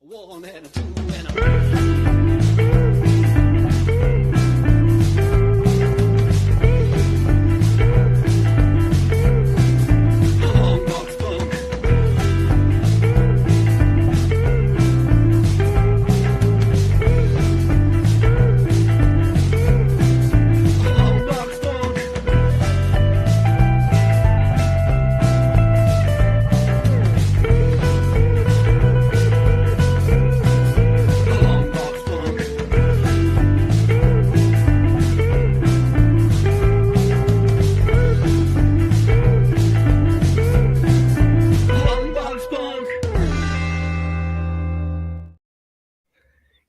One and a two and a...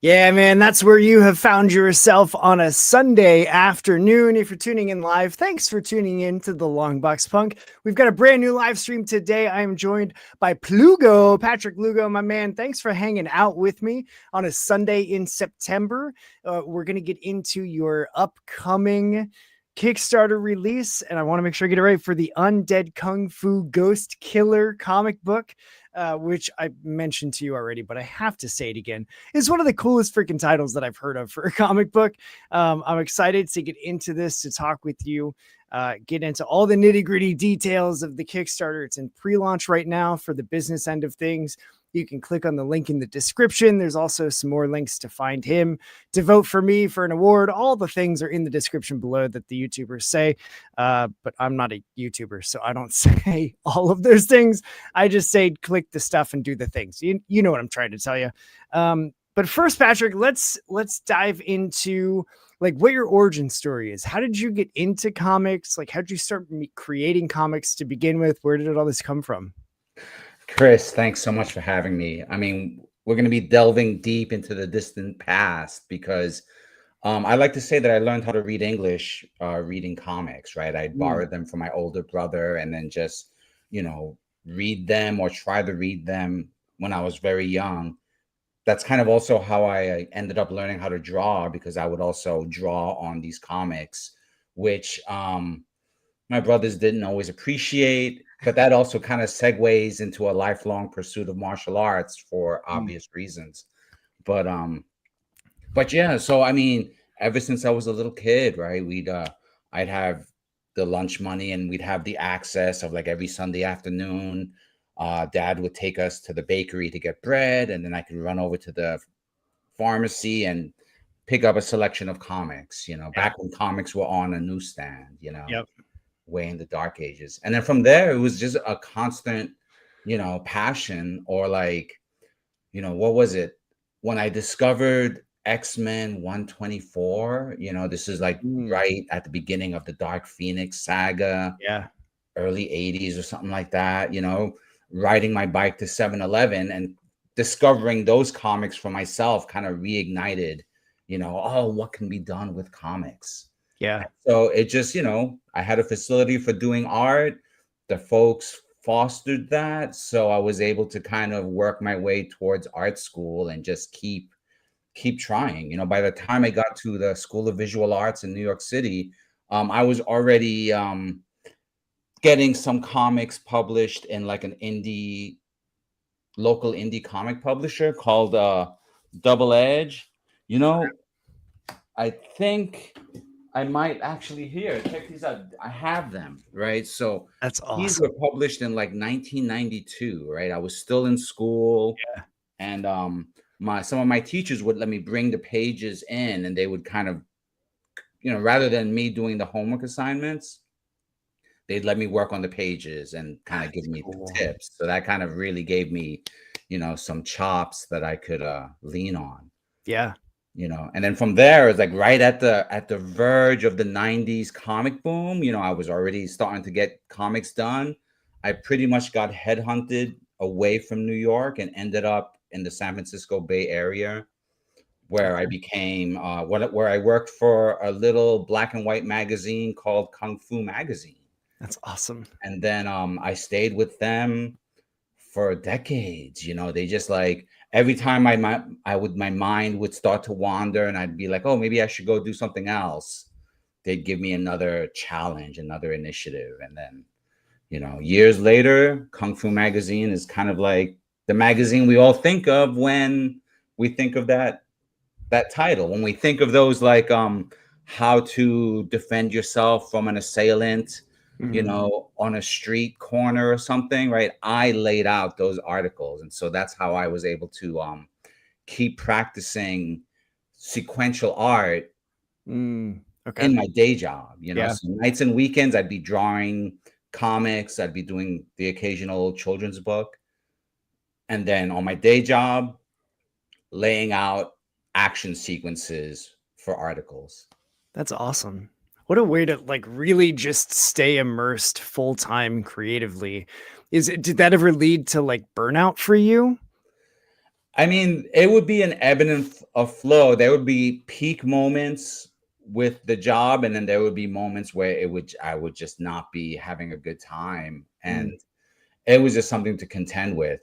Yeah, man, that's where you have found yourself on a Sunday afternoon. If you're tuning in live, thanks for tuning in to the Longbox Punk. We've got a brand new live stream today. I am joined by Lugo, Patrick Lugo, my man. Thanks for hanging out with me on a Sunday in September. We're going to get into your upcoming Kickstarter release, and I want to make sure I get it right for the Undead Kungfu Ghost Killer comic book. Which I mentioned to you already, but I have to say it again. It's one of the coolest freaking titles that I've heard of for a comic book. I'm excited to get into this, to talk with you, get into all the nitty gritty details of the Kickstarter. It's in pre-launch right now for the business end of things. You can click on the link in the description. There's also some more links to find him, to vote for me for an award. All the things are in the description below that the YouTubers say. But I'm not a YouTuber, so I don't say all of those things. I just say click the stuff and do the things. You know what I'm trying to tell you. But first, Patrick, let's dive into like what your origin story is. How did you get into comics? Like, how did you start creating comics to begin with? Where did all this come from? Chris, thanks so much for having me. I mean, we're going to be delving deep into the distant past because I like to say that I learned how to read English reading comics, right? I borrowed them from my older brother and then just, read them or try to read them when I was very young. That's kind of also how I ended up learning how to draw, because I would also draw on these comics, which my brothers didn't always appreciate. But that also kind of segues into a lifelong pursuit of martial arts for obvious reasons. But yeah, so I mean, ever since I was a little kid, right, I'd have the lunch money and we'd have the access of like every Sunday afternoon. Dad would take us to the bakery to get bread, and then I could run over to the pharmacy and pick up a selection of comics, back when comics were on a newsstand, Yep. way in the dark ages. And then from there, it was just a constant, passion, or like, what was it? When I discovered X-Men 124, this is like right at the beginning of the Dark Phoenix saga, early 80s or something like that, riding my bike to 7-Eleven and discovering those comics for myself kind of reignited, what can be done with comics? Yeah. So it just, I had a facility for doing art. The folks fostered that. So I was able to kind of work my way towards art school and just keep trying. By the time I got to the School of Visual Arts in New York City, I was already getting some comics published in like an local indie comic publisher called Double Edge. I think I might actually check these out. I have them, right? So that's awesome. These were published in like 1992, right? I was still in school, and some of my teachers would let me bring the pages in, and they would kind of, rather than me doing the homework assignments, they'd let me work on the pages and kind of give me tips. So that kind of really gave me, some chops that I could lean on. Yeah. And then from there, it's like right at the verge of the 90s comic boom, I was already starting to get comics done. I pretty much got headhunted away from New York and ended up in the San Francisco Bay Area, where I became where I worked for a little black and white magazine called Kung Fu Magazine. That's awesome. And then I stayed with them for decades. They just like, every time my mind would start to wander and I'd be like, oh, maybe I should go do something else, they'd give me another challenge, another initiative. And then, years later, Kung Fu Magazine is kind of like the magazine we all think of when we think of that title. When we think of those like how to defend yourself from an assailant, Mhm. on a street corner or something, right? I laid out those articles. And so that's how I was able to keep practicing sequential art Okay. in my day job. Yeah. So nights and weekends I'd be drawing comics, I'd be doing the occasional children's book, and then on my day job laying out action sequences for articles. That's awesome. What a way to like really just stay immersed full time creatively. Did that ever lead to like burnout for you? I mean, it would be an ebb and a flow. There would be peak moments with the job, and then there would be moments where I would just not be having a good time, and Mm, it was just something to contend with.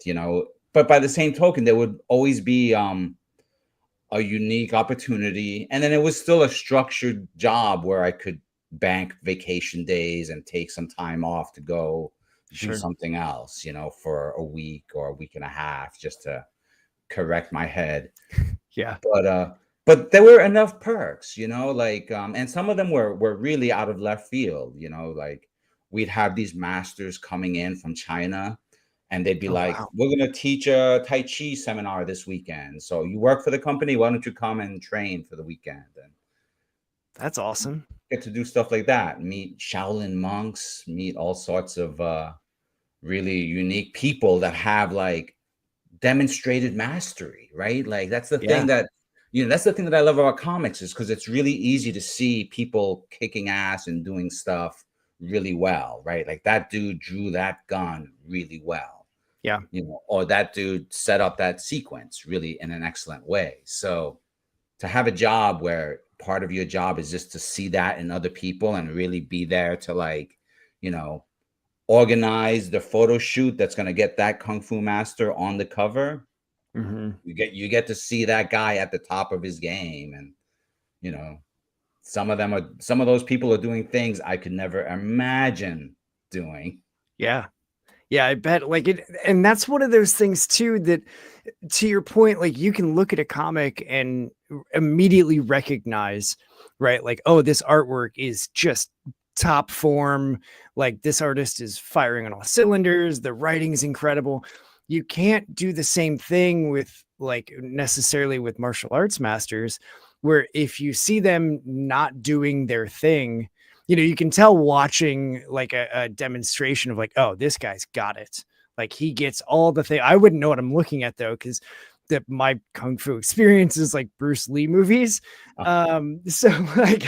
But by the same token, there would always be a unique opportunity, and then it was still a structured job where I could bank vacation days and take some time off to go do sure. something else, for a week or a week and a half, just to correct my head. Yeah. But there were enough perks, like and some of them were really out of left field, like we'd have these masters coming in from China, and they'd be Oh like, wow. we're going to teach a Tai Chi seminar this weekend. So you work for the company, why don't you come and train for the weekend? And That's awesome. get to do stuff like that, meet Shaolin monks, meet all sorts of really unique people that have like demonstrated mastery, right? Like that's the thing Yeah. that that's the thing that I love about comics, is because it's really easy to see people kicking ass and doing stuff really well, right? Like that dude drew that gun really well, Yeah. or that dude set up that sequence really in an excellent way. So to have a job where part of your job is just to see that in other people and really be there to like, you know, organize the photo shoot that's going to get that kung fu master on the cover. Hmm. You get to see that guy at the top of his game, and you know some of those people are doing things I could never imagine doing. Yeah. Yeah, I bet like it, and that's one of those things too that to your point, like you can look at a comic and immediately recognize, right? Like, oh, this artwork is just top form. Like this artist is firing on all cylinders. The writing is incredible. You can't do the same thing with like necessarily with martial arts masters, where if you see them not doing their thing, you can tell watching like a demonstration of like, oh, this guy's got it. Like he gets all the thing. I wouldn't know what I'm looking at though, because my kung fu experience is like Bruce Lee movies. Uh, So like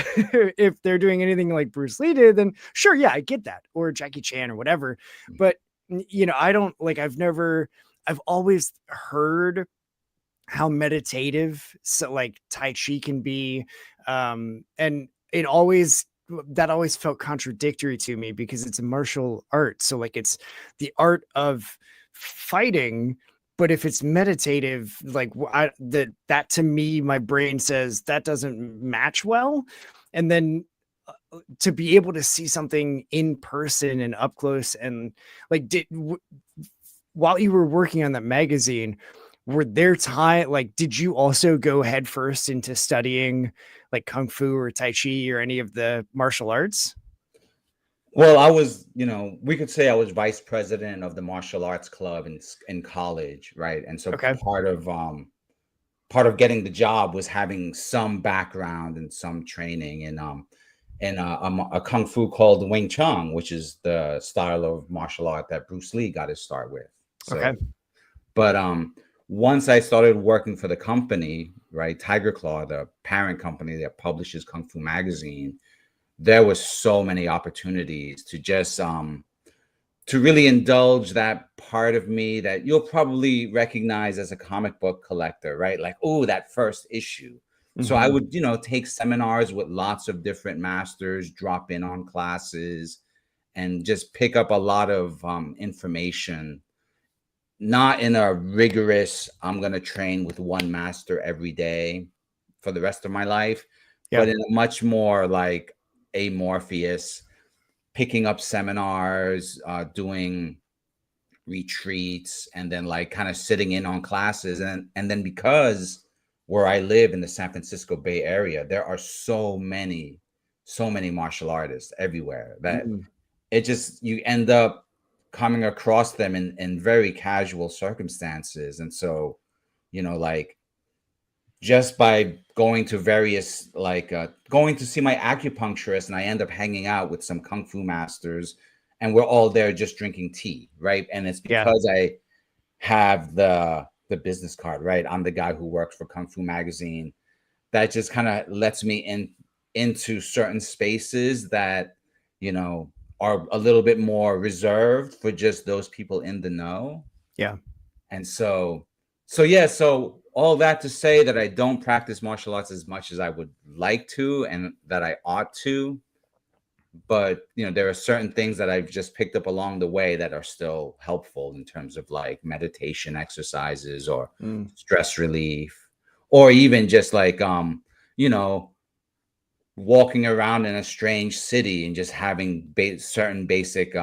if they're doing anything like Bruce Lee did, then sure, yeah, I get that, or Jackie Chan or whatever. But I don't like. I've always heard how meditative so like Tai Chi can be, and that always felt contradictory to me because it's a martial art. So like it's the art of fighting, but if it's meditative, like that to me, my brain says that doesn't match well. And then to be able to see something in person and up close and like while you were working on that magazine, were there time like did you also go headfirst into studying like kung fu or tai chi or any of the martial arts? well, I was, we could say I was vice president of the martial arts club in college, right? And so Okay. part of getting the job was having some background and some training in a kung fu called Wing Chun, which is the style of martial art that Bruce Lee got his start with. Okay. So, but once I started working for the company, right, Tiger Claw, the parent company that publishes Kung Fu magazine, there was so many opportunities to just to really indulge that part of me that you'll probably recognize as a comic book collector, right? Like, oh, that first issue. So I Mm-hmm. would, take seminars with lots of different masters, drop in on classes, and just pick up a lot of information, not in a rigorous, I'm going to train with one master every day for the rest of my life, Yeah. but in a much more like amorphous, picking up seminars, doing retreats and then like kind of sitting in on classes. And then because where I live in the San Francisco Bay Area, there are so many martial artists everywhere that Mm. it just, you end up coming across them in very casual circumstances. And so, like just by going to various, like going to see my acupuncturist, and I end up hanging out with some kung fu masters, and we're all there just drinking tea, right? And it's Yeah. because I have the business card, right? I'm the guy who works for Kung Fu Magazine. That just kind of lets me into certain spaces that, are a little bit more reserved for just those people in the know. Yeah. And so all that to say that I don't practice martial arts as much as I would like to and that I ought to. But, there are certain things that I've just picked up along the way that are still helpful in terms of like meditation exercises or Mm. stress relief, or even just like, you know, walking around in a strange city and just having certain basic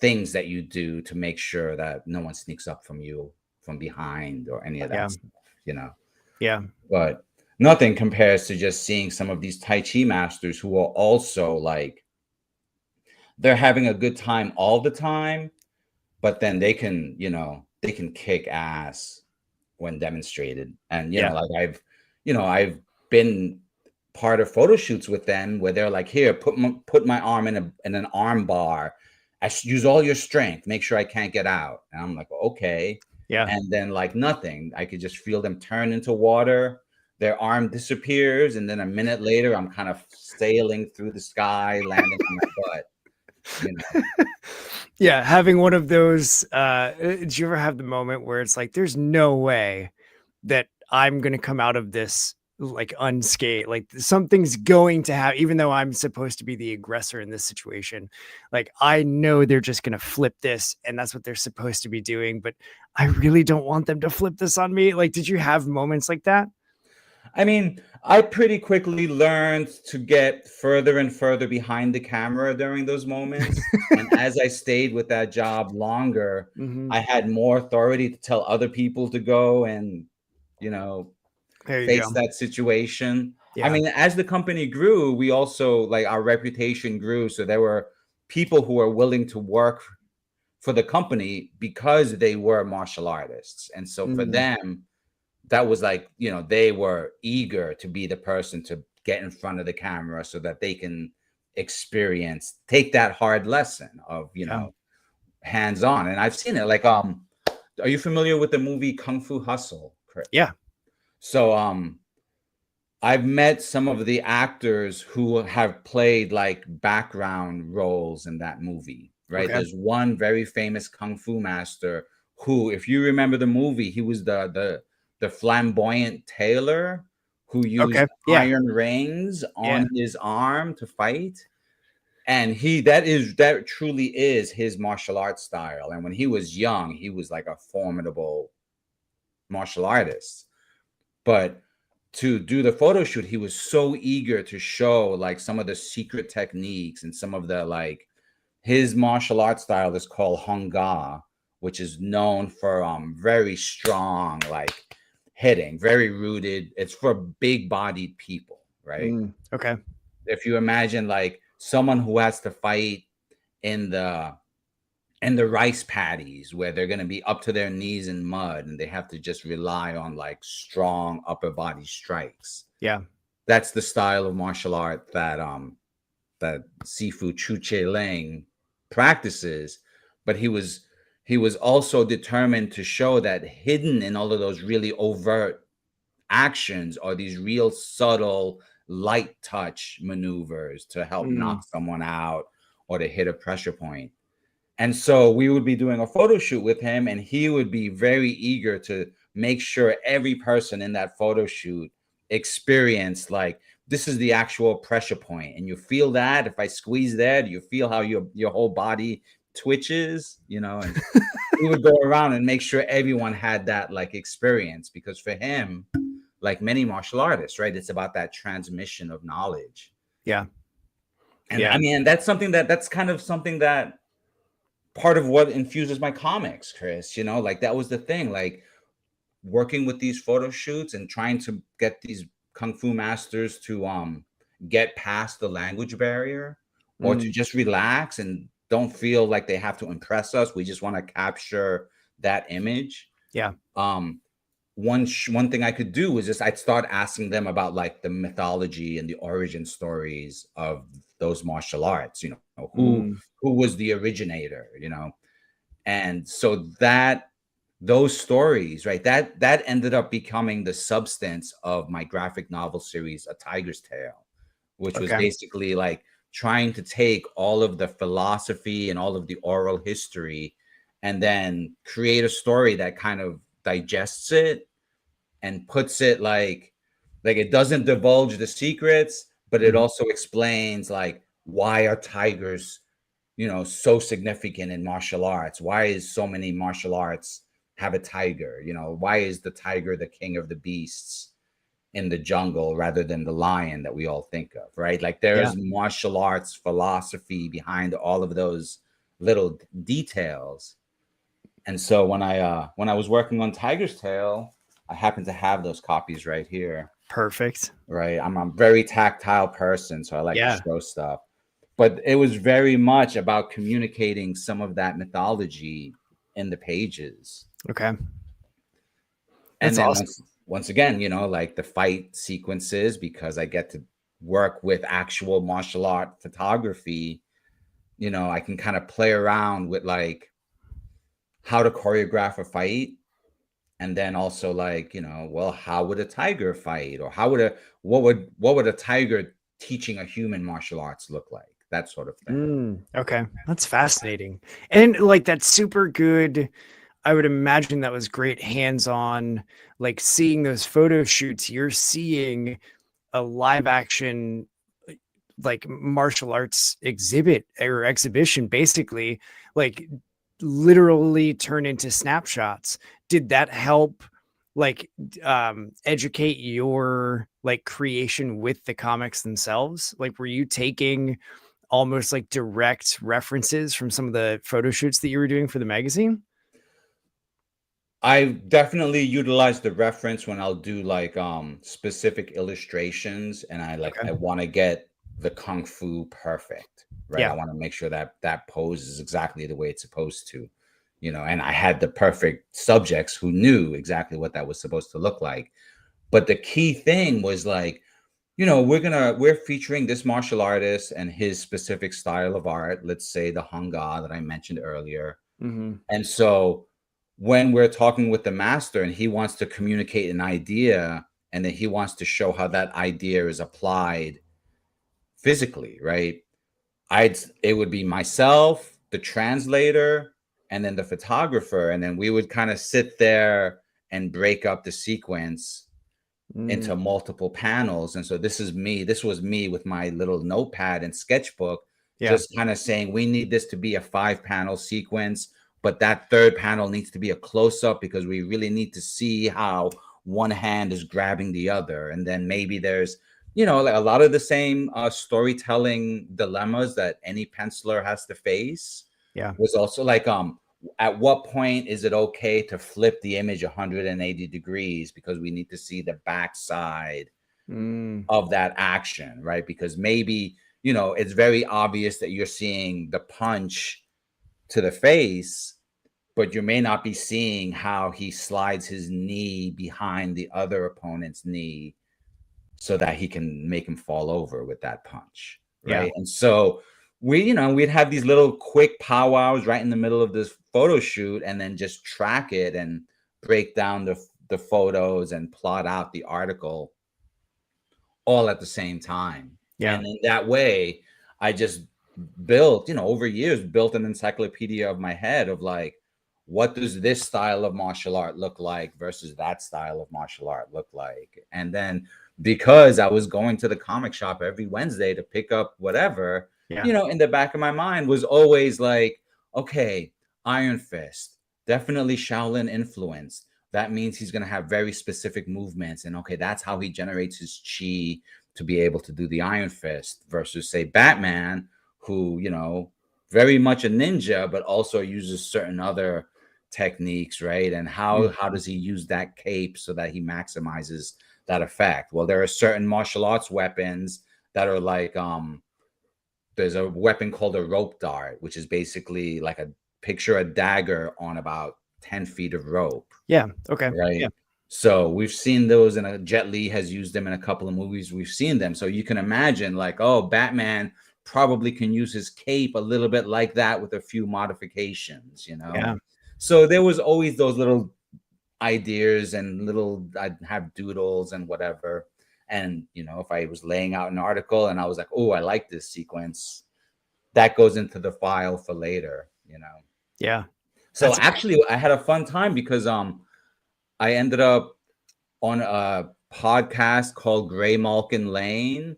things that you do to make sure that no one sneaks up from you from behind or any of Yeah. that stuff. Yeah. But nothing compares to just seeing some of these Tai Chi masters who are also like, they're having a good time all the time, but then they can kick ass when demonstrated. And, Yeah. like I've been part of photo shoots with them where they're like, here, put my arm in an arm bar. Use all your strength, make sure I can't get out. And I'm like, okay. Yeah. And then like nothing, I could just feel them turn into water. Their arm disappears. And then a minute later, I'm kind of sailing through the sky, landing on my butt. Yeah, having one of those did you ever have the moment where it's like there's no way that I'm going to come out of this like unscathed, like something's going to happen, even though I'm supposed to be the aggressor in this situation. Like I know they're just going to flip this and that's what they're supposed to be doing, but I really don't want them to flip this on me. Like, did you have moments like that? I mean, I pretty quickly learned to get further and further behind the camera during those moments. And as I stayed with that job longer, Mm-hmm. I had more authority to tell other people to go and, There you face go. that situation. I Yeah. mean, as the company grew, we also, like, our reputation grew. So there were people who were willing to work for the company because they were martial artists. And so for Mm. them, that was like, they were eager to be the person to get in front of the camera so that they can take that hard lesson of, Yeah. hands on. And I've seen it. Like, are you familiar with the movie Kung Fu Hustle, Chris? Yeah. So, I've met some of the actors who have played like background roles in that movie, right? Okay. There's one very famous Kung Fu master who, if you remember the movie, he was the flamboyant tailor who used Okay. Yeah. iron rings Yeah. on his arm to fight. And that truly is his martial arts style. And when he was young, he was like a formidable martial artist. But to do the photo shoot, he was so eager to show like some of the secret techniques and some of the like, his martial arts style is called Hung Ga, which is known for very strong, like hitting, very rooted. It's for big bodied people, right? Okay. If you imagine like someone who has to fight in the rice paddies where they're going to be up to their knees in mud and they have to just rely on like strong upper body strikes. Yeah. That's the style of martial art that Sifu Chu Che Ling practices. But he was also determined to show that hidden in all of those really overt actions are these real subtle light touch maneuvers to help knock someone out or to hit a pressure point. And so we would be doing a photo shoot with him, and he would be very eager to make sure every person in that photo shoot experienced like, this is the actual pressure point. And you feel that if I squeeze there, do you feel how your whole body twitches, and he would go around and make sure everyone had that like experience, because for him, like many martial artists, right, it's about that transmission of knowledge. Yeah. And Yeah. I mean, that's kind of something that part of what infuses my comics, Chris. You know, like that was the thing. Like working with these photo shoots and trying to get these kung fu masters to get past the language barrier, or to Mm, just relax and don't feel like they have to impress us. We just want to capture that image. yeah. um one thing I could do was just I'd start asking them about like the mythology and the origin stories of those martial arts, you know, Mm, who was the originator, you know. And so that those stories, right, that ended up becoming the substance of my graphic novel series, A Tiger's Tale, which was okay. basically like trying to take all of the philosophy and all of the oral history and then create a story that kind of digests it and puts it like it doesn't divulge the secrets, but it Mhm. also explains like why are tigers, you know, so significant in martial arts? Why is so many martial arts have a tiger? You know, why is the tiger the king of the beasts in the jungle rather than the lion that we all think of, right? Like there Yeah. is martial arts philosophy behind all of those little details. And so when I was working on Tiger's Tail, I happen to have those copies right here. Perfect. Right. I'm a very tactile person, so I like to Yeah. show stuff. But it was very much about communicating some of that mythology in the pages. Okay. And That's then awesome. once again, you know, like the fight sequences, because I get to work with actual martial art photography, you know, I can kind of play around with like how to choreograph a fight. And then also like, you know, well, how would a tiger fight? Or how would what would a tiger teaching a human martial arts look like? That sort of thing. Okay. That's fascinating. And like that's super good. I would imagine that was great hands-on, like seeing those photo shoots, you're seeing a live action like martial arts exhibit or exhibition basically, like literally turn into snapshots. Did that help like educate your like creation with the comics themselves? Like were you taking almost like direct references from some of the photo shoots that you were doing for the magazine? I definitely utilize the reference when I'll do like specific illustrations, and I Okay. want to get the kung fu perfect, right? I Yeah. want to make sure that that pose is exactly the way it's supposed to, you know, and I had the perfect subjects who knew exactly what that was supposed to look like. But the key thing was like, you know, we're featuring this martial artist and his specific style of art, let's say the hanga that I mentioned earlier. Hmm. And so when we're talking with the master and he wants to communicate an idea and then he wants to show how that idea is applied physically, right? I'd it would be myself, the translator, and then the photographer, and then we would kind of sit there and break up the sequence Mm, into multiple panels. And so this was me with my little notepad and sketchbook, yeah. just kind of saying, we need this to be a 5 panel sequence, but that third panel needs to be a close up because we really need to see how one hand is grabbing the other. And then maybe there's, you know, like a lot of the same storytelling dilemmas that any penciler has to face Yeah. was also like, at what point is it okay to flip the image 180 degrees because we need to see the backside Mm, of that action, right? Because maybe, you know, it's very obvious that you're seeing the punch to the face, but you may not be seeing how he slides his knee behind the other opponent's knee so that he can make him fall over with that punch, yeah. right? And so we, you know, we'd have these little quick powwows right in the middle of this photo shoot, and then just track it and break down the photos and plot out the article all at the same time. Yeah. And in that way, I just built, you know, over years, built an encyclopedia of my head of like, what does this style of martial art look like versus that style of martial art look like? And then because I was going to the comic shop every Wednesday to pick up whatever, Yeah. you know, in the back of my mind was always like, okay, Iron Fist, definitely Shaolin influenced. That means he's going to have very specific movements. And okay, that's how he generates his chi to be able to do the Iron Fist versus, say, Batman, who, you know, very much a ninja, but also uses certain other techniques, right? And Mm. how does he use that cape so that he maximizes that effect? Well, there are certain martial arts weapons that are like there's a weapon called a rope dart, which is basically like a picture a dagger on about 10 feet of rope, Yeah. Okay. Yeah. right? So we've seen those, and Jet Li has used them in a couple of movies. We've seen them. So you can imagine, like, oh, Batman probably can use his cape a little bit like that with a few modifications, you know? Yeah. So there was always those little ideas and little, I'd have doodles and whatever. And, you know, if I was laying out an article and I was like, oh, I like this sequence, that goes into the file for later, you know? Yeah. So That's actually I had a fun time because I ended up on a podcast called Gray Malkin Lane,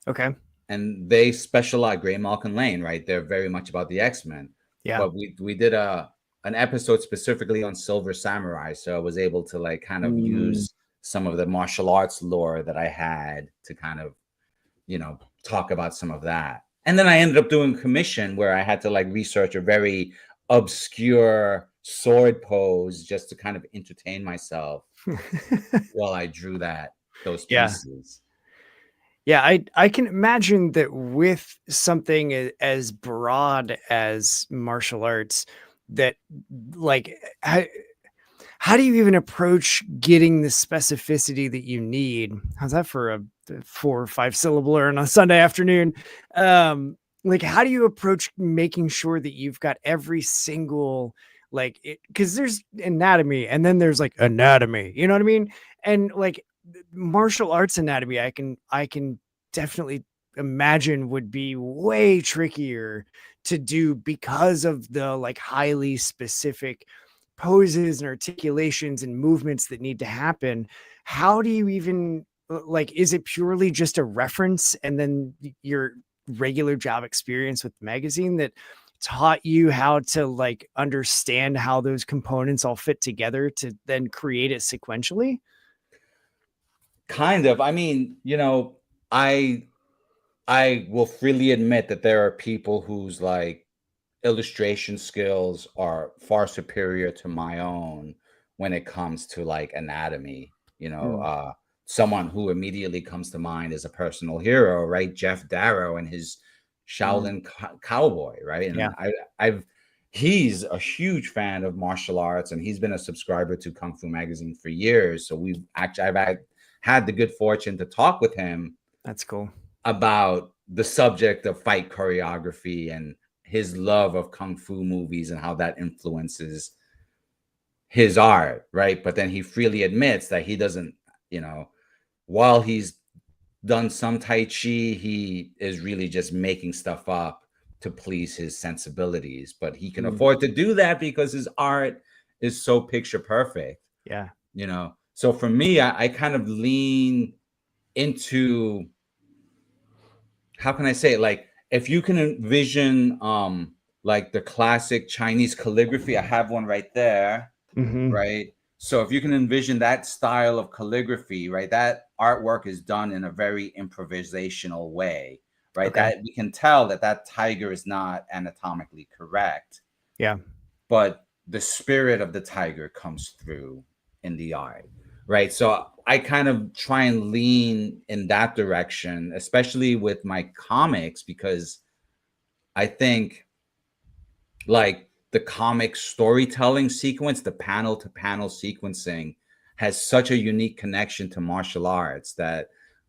okay. and they specialize Gray Malkin Lane, right? They're very much about the X-Men. Yeah. But we did an episode specifically on Silver Samurai, so I was able to like kind of Mm. use some of the martial arts lore that I had to kind of, you know, talk about some of that. And then I ended up doing a commission where I had to like research a very obscure sword pose just to kind of entertain myself while I drew those Yeah. pieces. Yeah, I can imagine that with something as broad as martial arts, that like how do you even approach getting the specificity that you need? How's that for a 4 or 5 syllabler on a Sunday afternoon? Like, how do you approach making sure that you've got every single like because there's anatomy and then there's like anatomy, you know what I mean? And like martial arts anatomy, I can definitely imagine would be way trickier to do because of the like highly specific poses and articulations and movements that need to happen. How do you even like, is it purely just a reference and then your regular job experience with the magazine that taught you how to like understand how those components all fit together to then create it sequentially? Kind of. I mean, you know, I will freely admit that there are people whose like illustration skills are far superior to my own when it comes to like anatomy. You know, Mm, someone who immediately comes to mind is a personal hero, right? Jeff Darrow and his mm, Shaolin Cowboy, right? yeah. And I've he's a huge fan of martial arts, and he's been a subscriber to Kung Fu Magazine for years. So I've had the good fortune to talk with him That's cool. about the subject of fight choreography and his love of kung fu movies and how that influences his art, right? But then he freely admits that he doesn't, you know, while he's done some tai chi, he is really just making stuff up to please his sensibilities. But he can Mm, afford to do that because his art is so picture perfect, yeah. you know. So for me, I kind of lean into, how can I say it? Like, if you can envision like the classic Chinese calligraphy, I have one right there, Hmm. right? So if you can envision that style of calligraphy, right, that artwork is done in a very improvisational way, right? Okay. That we can tell that that tiger is not anatomically correct, Yeah. but the spirit of the tiger comes through in the art, right? So I kind of try and lean in that direction, especially with my comics, because I think like the comic storytelling sequence, the panel to panel sequencing has such a unique connection to martial arts that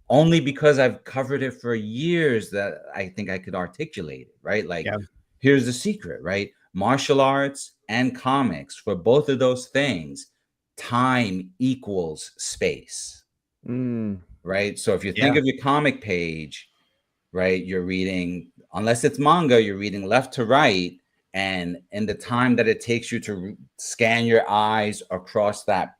only because I've covered it for years that I think I could articulate it, right? Like, Yeah. here's the secret, right? Martial arts and comics, for both of those things, time equals space, Mm, right? So if you think yeah. of your comic page, right? You're reading, unless it's manga, you're reading left to right. And in the time that it takes you to scan your eyes across that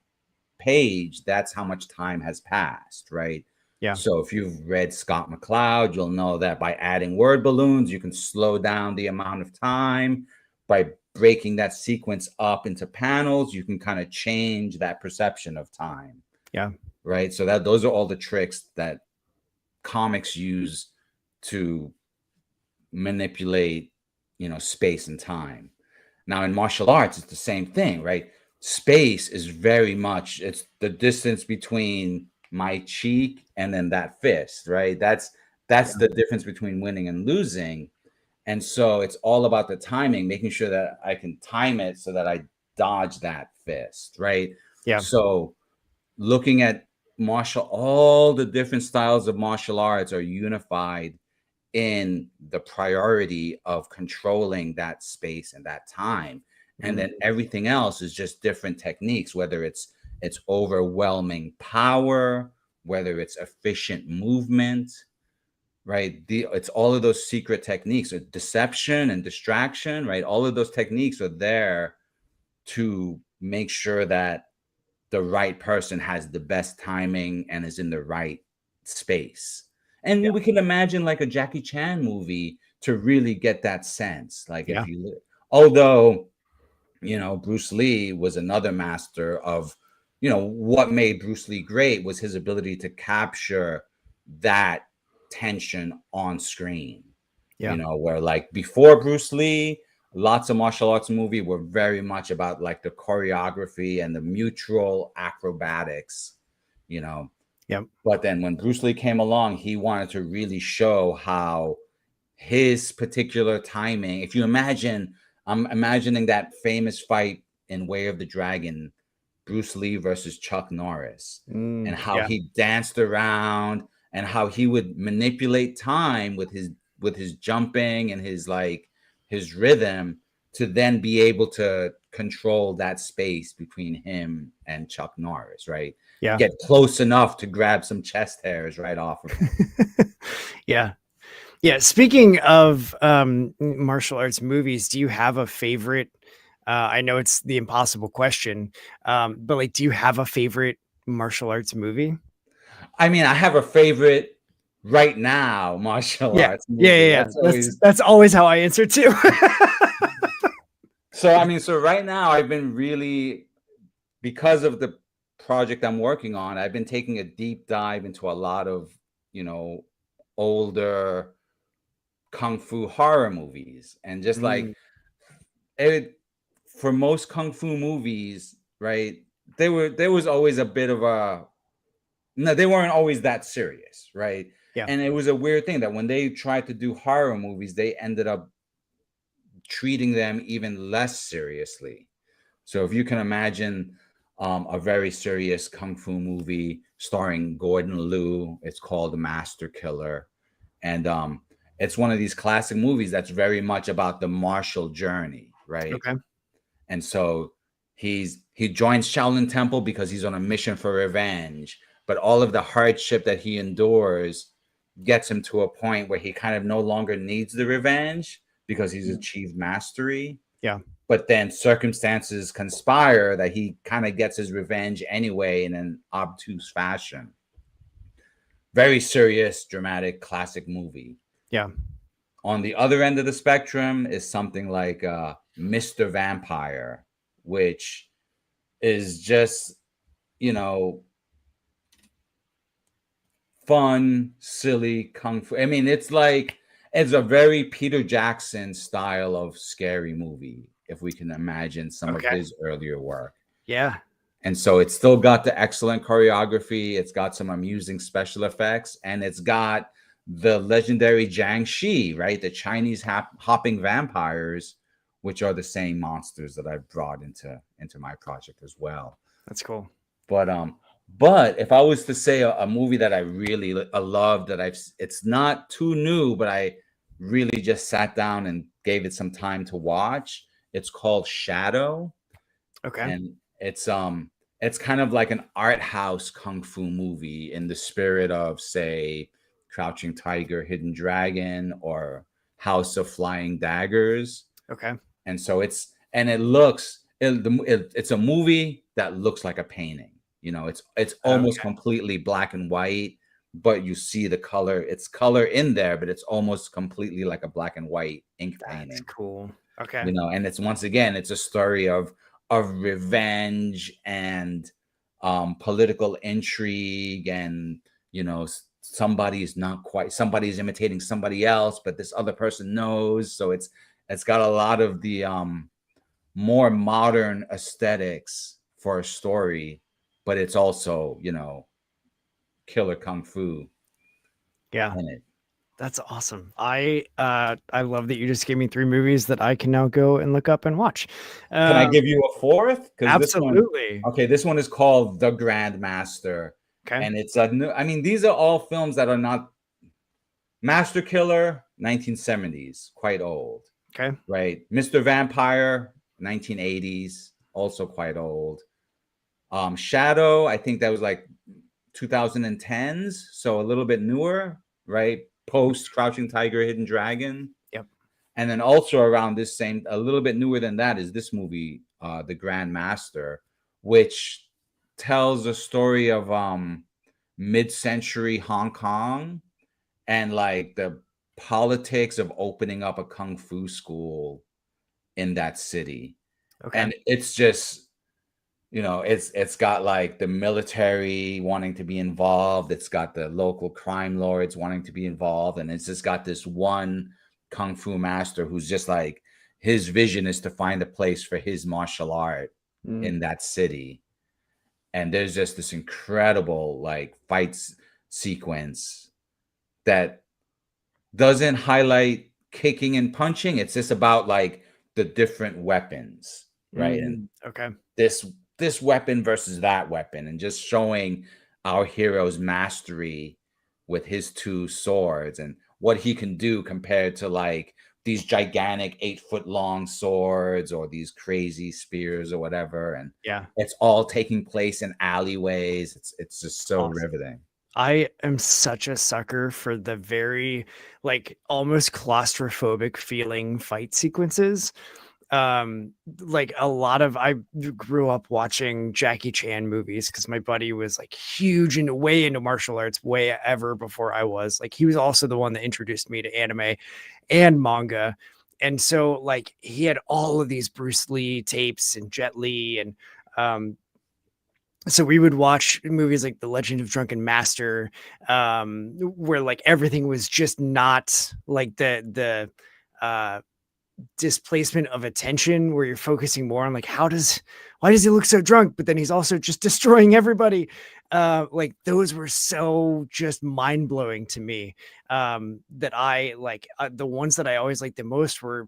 page, that's how much time has passed, right? Yeah. So if you've read Scott McCloud, you'll know that by adding word balloons, you can slow down the amount of time. By breaking that sequence up into panels, you can kind of change that perception of time, Yeah. right? So that those are all the tricks that comics use to manipulate space and time. Now in martial arts, it's the same thing, right? Space is very much, it's the distance between my cheek and then that fist, right? That's the difference between winning and losing. And so it's all about the timing, making sure that I can time it so that I dodge that fist, right? Yeah. So looking at all the different styles of martial arts are unified in the priority of controlling that space and that time. And then everything else is just different techniques, whether it's overwhelming power, whether it's efficient movement, right? It's all of those secret techniques, or deception and distraction, right? All of those techniques are there to make sure that the right person has the best timing and is in the right space. And we can imagine like a Jackie Chan movie to really get that sense. Like Yeah. although, Bruce Lee was another master of, what made Bruce Lee great was his ability to capture that tension on screen. Yeah. Where like before Bruce Lee, lots of martial arts movie were very much about like the choreography and the mutual acrobatics, you know. Yeah. But then when Bruce Lee came along, he wanted to really show how his particular timing, if you imagine, I'm imagining that famous fight in Way of the Dragon, Bruce Lee versus Chuck Norris, and how Yeah. he danced around and how he would manipulate time with his jumping and his rhythm to then be able to control that space between him and Chuck Norris, right? Yeah. Get close enough to grab some chest hairs right off of him. Yeah. Yeah. Speaking of martial arts movies, do you have a favorite? I know it's the impossible question, but like, do you have a favorite martial arts movie? I mean, I have a favorite right now martial Yeah. arts Yeah. movie. Yeah. Yeah. That's always That's always how I answer too. so right now I've been really, because of the project I'm working on, I've been taking a deep dive into a lot of, older kung fu horror movies. And just like it, for most kung fu movies, right? There was always a bit of a, no, they weren't always that serious, right? Yeah. And it was a weird thing that when they tried to do horror movies, they ended up treating them even less seriously. So if you can imagine a very serious kung fu movie starring Gordon Liu, it's called The Master Killer, and it's one of these classic movies that's very much about the martial journey, right? Okay. And so he joins Shaolin Temple because he's on a mission for revenge, but all of the hardship that he endures gets him to a point where he kind of no longer needs the revenge because he's achieved mastery. Yeah. But then circumstances conspire that he kind of gets his revenge anyway in an obtuse fashion. Very serious, dramatic, classic movie. Yeah. On the other end of the spectrum is something like Mr. Vampire, which is just, fun, silly kung fu. I mean, it's a very Peter Jackson style of scary movie, if we can imagine some of Okay. his earlier work. Yeah. And so it's still got the excellent choreography, it's got some amusing special effects, and it's got the legendary Jiangshi, right? The Chinese hopping vampires, which are the same monsters that I brought into my project as well. That's cool. But if I was to say a movie that I really love, that it's not too new, but I really just sat down and gave it some time to watch, it's called Shadow. Okay. And it's kind of like an art house kung fu movie in the spirit of, say, Crouching Tiger, Hidden Dragon, or House of Flying Daggers. Okay. And so it's a movie that looks like a painting. It's almost completely black and white, but you see the color. It's color in there, but it's almost completely like a black and white ink painting. That's cool. Okay. And it's, once again, it's a story of revenge and political intrigue, and somebody's imitating somebody else, but this other person knows. So It's got a lot of the more modern aesthetics for a story, but it's also, killer kung fu Yeah. in it. That's awesome. I love that you just gave me 3 movies that I can now go and look up and watch. Can I Um, give you a fourth? Because absolutely. this one is called The Grandmaster. Okay. And it's a new, I mean, these are all films that are not Master Killer, 1970s, quite old, Okay. right? Mr. Vampire, 1980s, also quite old. Shadow, I think that was like 2010s, so a little bit newer, right? Post Crouching Tiger, Hidden Dragon. Yep. And then also around this same, a little bit newer than that is this movie, The Grandmaster, which tells a story of mid-century Hong Kong and like the politics of opening up a kung fu school in that city. Okay. And it's just, it's got like the military wanting to be involved, it's got the local crime lords wanting to be involved, and it's just got this one kung fu master who's just like, his vision is to find a place for his martial art Mm. in that city. And there's just this incredible like fights sequence that doesn't highlight kicking and punching. It's just about like the different weapons, right? And Okay. this weapon versus that weapon, and just showing our hero's mastery with his 2 swords and what he can do compared to like these gigantic 8-foot long swords or these crazy spears or whatever. And Yeah. it's all taking place in alleyways. It's just so Awesome. riveting. I am such a sucker for the very like almost claustrophobic feeling fight sequences. Like a lot of I grew up watching Jackie Chan movies because my buddy was like huge and way into martial arts way ever before I was. Like he was also the one that introduced me to anime and manga. And so like he had all of these Bruce Lee tapes and Jet Li and so we would watch movies like The Legend of Drunken Master, where like everything was just not like the uh displacement of attention where you're focusing more on like why does he look so drunk, but then he's also just destroying everybody. Like those were so just mind-blowing to me, that I like the ones that I always liked the most were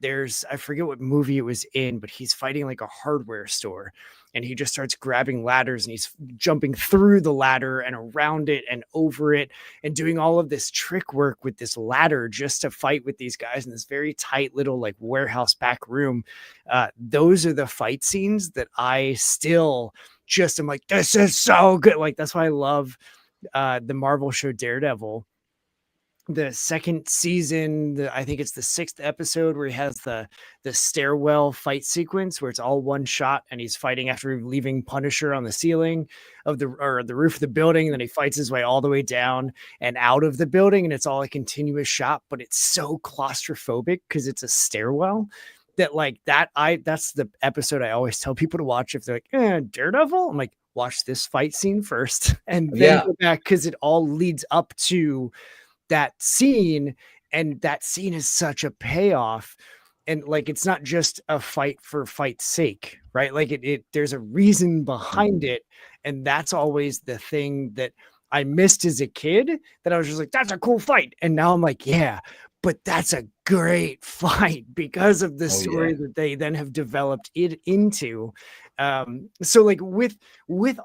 I forget what movie it was in, but he's fighting like a hardware store and he just starts grabbing ladders and he's jumping through the ladder and around it and over it and doing all of this trick work with this ladder just to fight with these guys in this very tight little like warehouse back room. Those are the fight scenes that I still just am like, this is so good. Like that's why I love the Marvel show Daredevil. The second season, I think it's the 6th episode where he has the stairwell fight sequence where it's all one shot and he's fighting after leaving Punisher on the ceiling of the roof of the building, and then he fights his way all the way down and out of the building, and it's all a continuous shot, but it's so claustrophobic because it's a stairwell that like that's the episode I always tell people to watch if they're like, Daredevil. I'm like, watch this fight scene first and then Yeah. go back because it all leads up to that scene, and that scene is such a payoff. And like it's not just a fight for fight's sake, right? Like it there's a reason behind it, and that's always the thing that I missed as a kid, that I was just like, that's a cool fight, and now I'm like, yeah, but that's a great fight because of the Oh story yeah. that they then have developed it into. So like with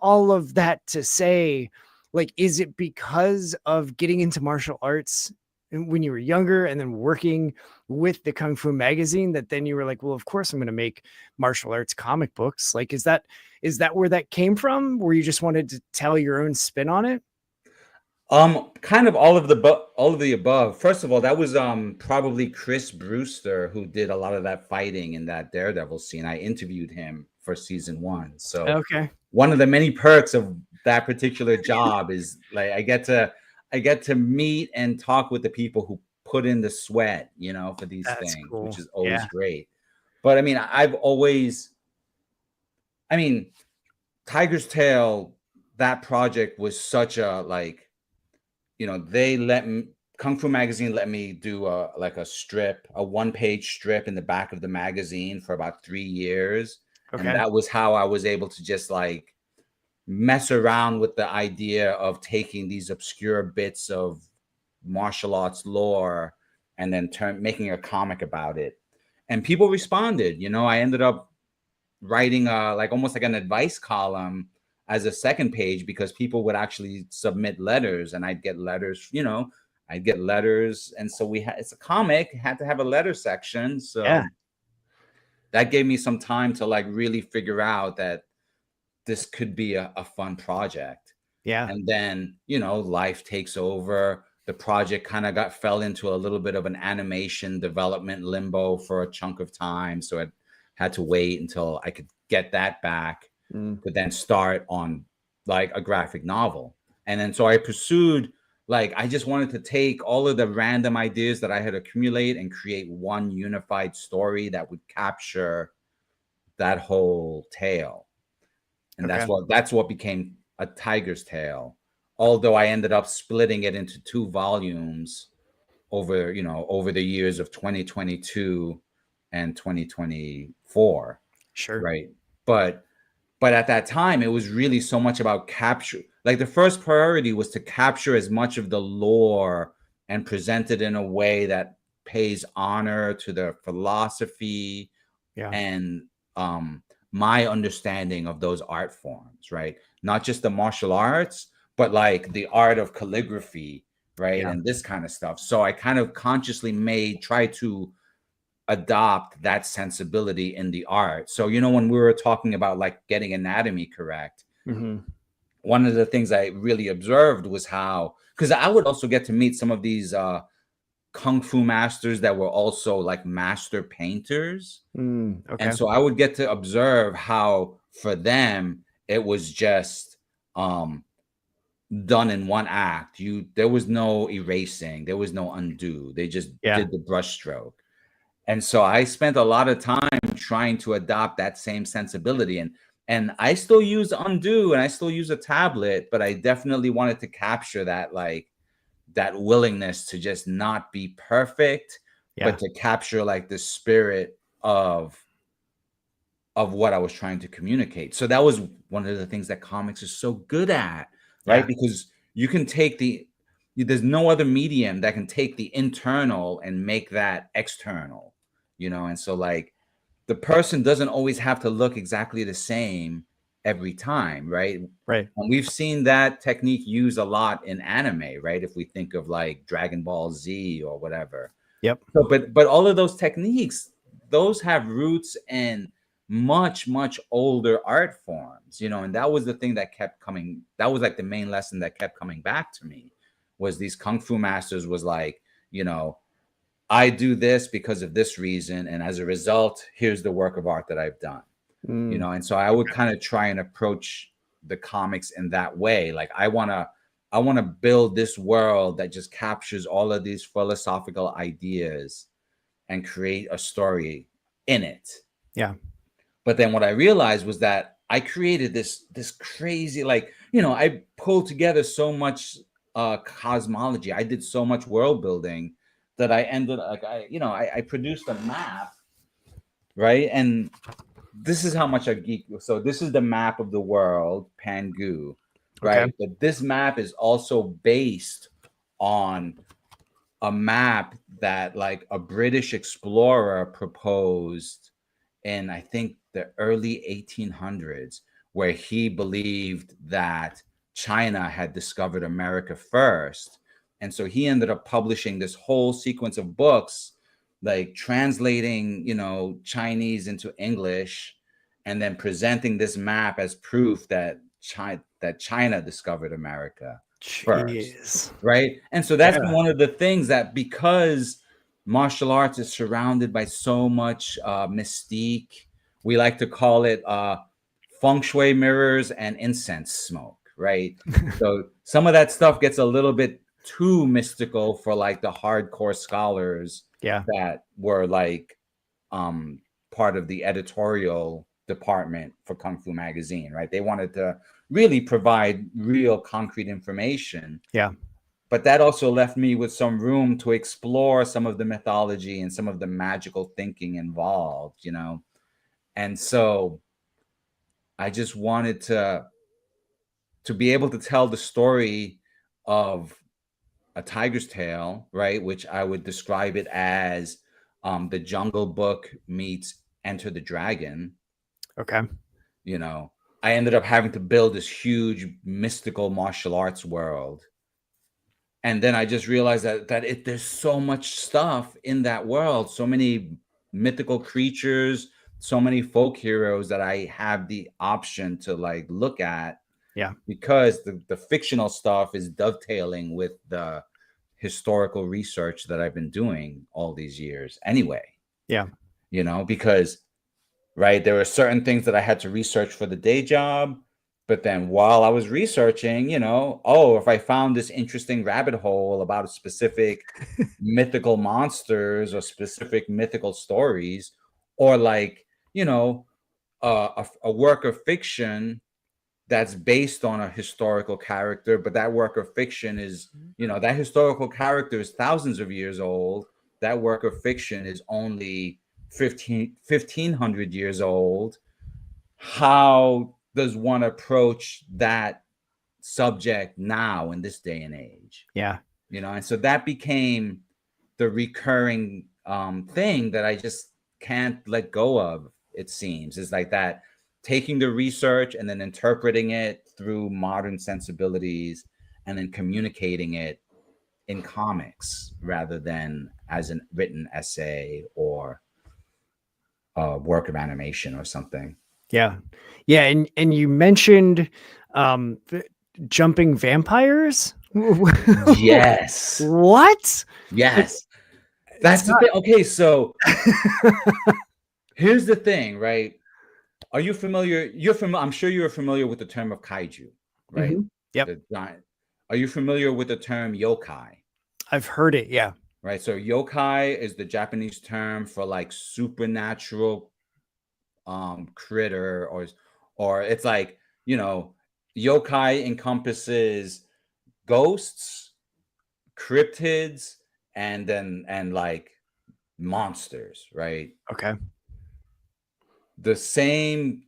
all of that to say, like, is it because of getting into martial arts when you were younger and then working with the Kung Fu magazine that then you were like, well, of course I'm going to make martial arts comic books? Like, is that where that came from? Where you just wanted to tell your own spin on it? Kind of all of the above. First of all, that was probably Chris Brewster who did a lot of that fighting in that Daredevil scene. I interviewed him for season 1. So Okay. one of the many perks of that particular job is like I get to meet and talk with the people who put in the sweat, for these That's things, which cool. is always Yeah. great. But I mean, I mean, Tiger's Tail, that project was such a like, they let Kung Fu Magazine let me do a 1-page strip in the back of the magazine for about 3 years. And Okay. that was how I was able to just like mess around with the idea of taking these obscure bits of martial arts lore and then making a comic about it. And people responded. I ended up writing like almost like an advice column as a second page, because people would actually submit letters and I'd get letters, I'd get letters. And so it's a comic, had to have a letter section. Yeah. So that gave me some time to like really figure out that this could be a fun project. Yeah. And then, life takes over. The project kind of fell into a little bit of an animation development limbo for a chunk of time. So I had to wait until I could get that back to then start on like a graphic novel. And then so I pursued, like, I just wanted to take all of the random ideas that I had accumulated and create one unified story that would capture that whole tale. And Okay. that's what became A Tiger's Tale. Although I ended up splitting it into 2 volumes over the years of 2022 and 2024. Sure. Right. But at that time, it was really so much about capture. Like the first priority was to capture as much of the lore and present it in a way that pays honor to the philosophy and my understanding of those art forms, right? Not just the martial arts, but like the art of calligraphy, right? Yeah. And this kind of stuff. So I kind of consciously try to adopt that sensibility in the art. So, when we were talking about like getting anatomy correct, one of the things I really observed was how, because I would also get to meet some of these kung fu masters that were also like master painters. Okay. And so I would get to observe how for them it was just done in one act. There was no erasing, there was no undo. They just did the brush stroke. And so I spent a lot of time trying to adopt that same sensibility. And I still use undo and I still use a tablet, but I definitely wanted to capture that, like, that willingness to just not be perfect, but to capture like the spirit of what I was trying to communicate. So that was one of the things that comics is so good at, right? Because you can take there's no other medium that can take the internal and make that external, and so like the person doesn't always have to look exactly the same every time, right? Right. And we've seen that technique used a lot in anime, right? If we think of like Dragon Ball Z or whatever. Yep. So, but all of those techniques, those have roots in much, much older art forms, and that was the thing that kept coming. That was like the main lesson that kept coming back to me, was these kung fu masters was like, I do this because of this reason, and as a result, here's the work of art that I've done. And so I would kind of try and approach the comics in that way. Like I want to build this world that just captures all of these philosophical ideas and create a story in it. Yeah. But then what I realized was that I created this crazy, like, I pulled together so much cosmology. I did so much world building that I ended like I produced a map, right? And this is how much I geek. So this is the map of the world, Pangu, right? Okay. But this map is also based on a map that like a British explorer proposed in, I think, the early 1800s, where he believed that China had discovered America first. And so he ended up publishing this whole sequence of books, like translating, Chinese into English, and then presenting this map as proof that China discovered America first, right? And so that's been one of the things that, because martial arts is surrounded by so much mystique, we like to call it feng shui mirrors and incense smoke, right? So some of that stuff gets a little bit too mystical for like the hardcore scholars that were like part of the editorial department for Kung Fu Magazine, right? They wanted to really provide real concrete information. Yeah. but that also left me with some room to explore some of the mythology and some of the magical thinking involved, you know. And so I just wanted to be able to tell the story of a tiger's tale, right? Which I would describe it as the Jungle Book meets Enter the Dragon. Okay. You know, I ended up having to build this huge mystical martial arts world. And then I just realized that there's so much stuff in that world, so many mythical creatures, so many folk heroes that I have the option to like look at. Yeah. Because the fictional stuff is dovetailing with the historical research that I've been doing all these years anyway. Yeah. You know, because right, there were certain things that I had to research for the day job, but then while I was researching, you know, oh, if I found this interesting rabbit hole about a specific mythical monsters or specific mythical stories, or like, you know, a work of fiction that's based on a historical character, but that work of fiction is, you know, that historical character is thousands of years old. That work of fiction is only 1,500 years old. How does one approach that subject now in this day and age? Yeah. You know, and so that became the recurring thing that I just can't let go of, it seems, is like that, taking the research and then interpreting it through modern sensibilities and then communicating it in comics rather than as a written essay or a work of animation or something. Yeah. Yeah. And you mentioned jumping vampires. Yes. What? Yes. That's the thing. Okay, so here's the thing, right? Are you familiar? I'm sure you're familiar with the term of kaiju, right? Mhm. Yep. The giant. Are you familiar with the term yokai? I've heard it. Yeah. Right. So yokai is the Japanese term for like supernatural critter, or it's like, you know, yokai encompasses ghosts, cryptids, and like monsters, right? Okay. The same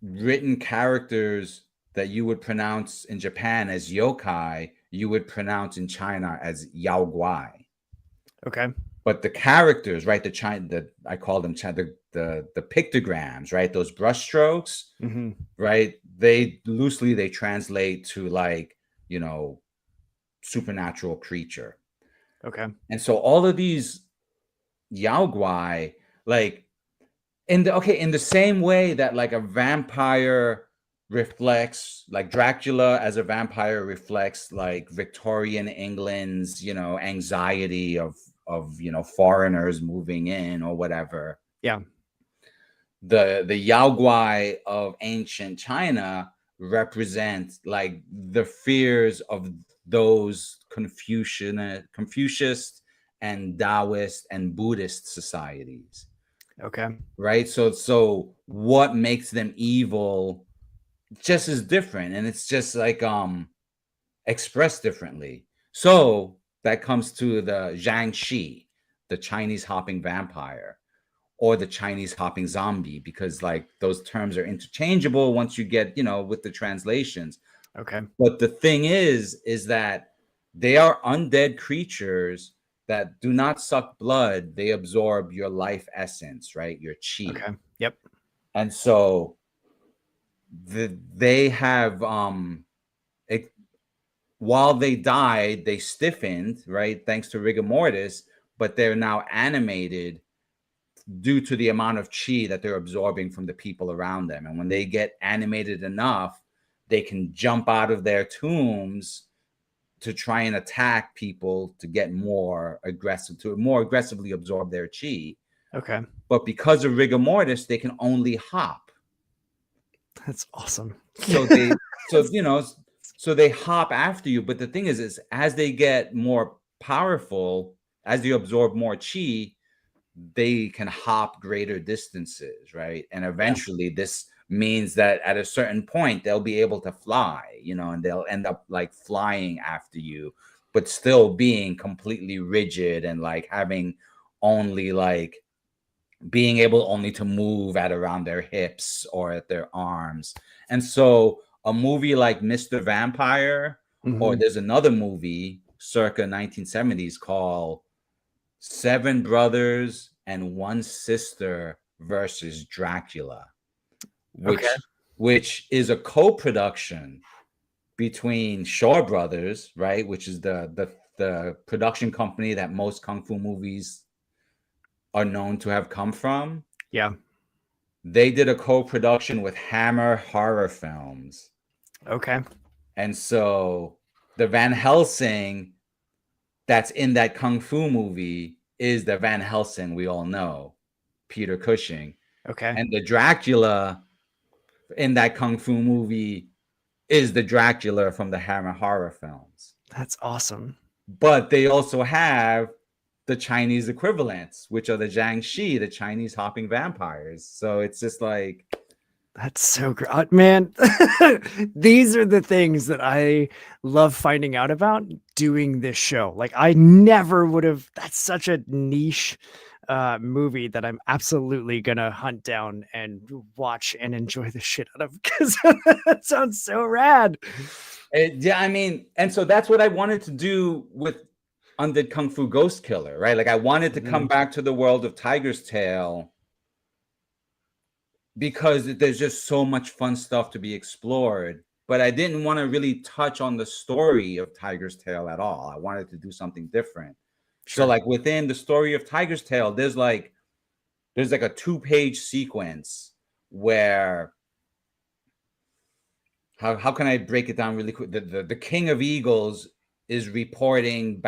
written characters that you would pronounce in Japan as yokai, you would pronounce in China as yao guai. Okay. But the characters, right? I call them the pictograms, right? Those brush strokes, Mm-hmm. right? They loosely they translate to like, you know, supernatural creature. Okay. And so all of these yao guai, like in the same way that like a vampire reflects, like Dracula as a vampire reflects like Victorian England's, you know, anxiety of you know, foreigners moving in or whatever. Yeah. The Yao Guai of ancient China represent like the fears of those Confucius and Taoist and Buddhist societies. Okay. Right, so what makes them evil just is different, and it's just like expressed differently. So that comes to the Jiangxi, the Chinese hopping vampire, or the Chinese hopping zombie, because like those terms are interchangeable once you get, you know, with the translations. Okay. But the thing is that they are undead creatures that do not suck blood. They absorb your life essence, right? Your chi. Okay. Yep. And so they have while they died, they stiffened, right? Thanks to rigor mortis, but they're now animated due to the amount of chi that they're absorbing from the people around them. And when they get animated enough, they can jump out of their tombs to try and attack people to get more aggressive, to more aggressively absorb their chi. Okay. But because of rigor mortis, they can only hop. That's awesome. So they, so you know, so they hop after you. But the thing is as they get more powerful, as they absorb more chi, they can hop greater distances, right? And eventually this means that at a certain point they'll be able to fly, you know, and they'll end up like flying after you. but still being completely rigid and like having only like being able only to move at around their hips or at their arms. And so a movie like Mr. Vampire, or Mhm. there's another movie circa 1970s called Seven Brothers and One Sister versus Dracula, Okay. which is a co-production between Shaw Brothers, right, which is the production company that most kung fu movies are known to have come from. Yeah. They did a co-production with Hammer Horror Films. Okay. And so the Van Helsing that's in that kung fu movie is the Van Helsing we all know, Peter Cushing. Okay. And the Dracula in that kung fu movie is the Dracula from the Hammer Horror Films. That's awesome. But they also have the Chinese equivalents, which are the Jiangshi, the Chinese hopping vampires. So it's just like, that's so great, man. These are the things that I love finding out about doing this show. Like I never would have. That's such a niche movie that I'm absolutely gonna hunt down and watch and enjoy the shit out of because that sounds so rad. yeah, I mean, and so that's what I wanted to do with Undead Kungfu Ghost Killer, right? Like I wanted to come back to the world of Tiger's Tail because there's just so much fun stuff to be explored. But I didn't want to really touch on the story of Tiger's Tail at all. I wanted to do something different. Sure. So like within the story of Tiger's Tail, there's like a 2-page sequence where how can I break it down really quick? The King of Eagles is reporting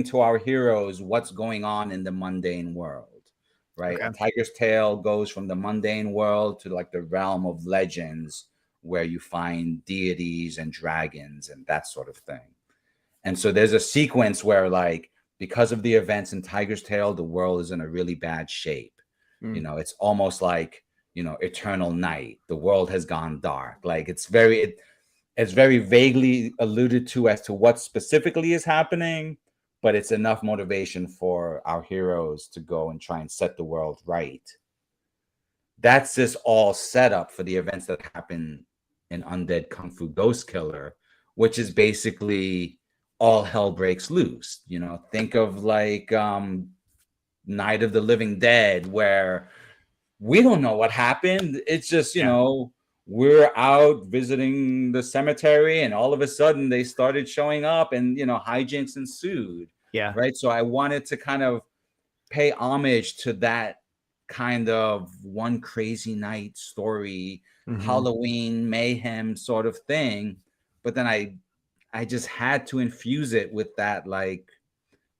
to our heroes what's going on in the mundane world. Right. Okay. A Tiger's Tail goes from the mundane world to like the realm of legends where you find deities and dragons and that sort of thing. And so there's a sequence where like, because of the events in Tiger's Tail, the world is in a really bad shape. You know, it's almost like, you know, eternal night. The world has gone dark. Like it's very vaguely alluded to as to what specifically is happening, but it's enough motivation for our heroes to go and try and set the world right. That's just all set up for the events that happen in Undead Kungfu Ghost Killer, which is basically all hell breaks loose. You know, think of like Night of the Living Dead, where we don't know what happened. It's just, you know, we're out visiting the cemetery and all of a sudden they started showing up and, you know, hijinks ensued. Yeah. Right. So I wanted to kind of pay homage to that kind of one crazy night story, Halloween mayhem sort of thing. But then I just had to infuse it with that, like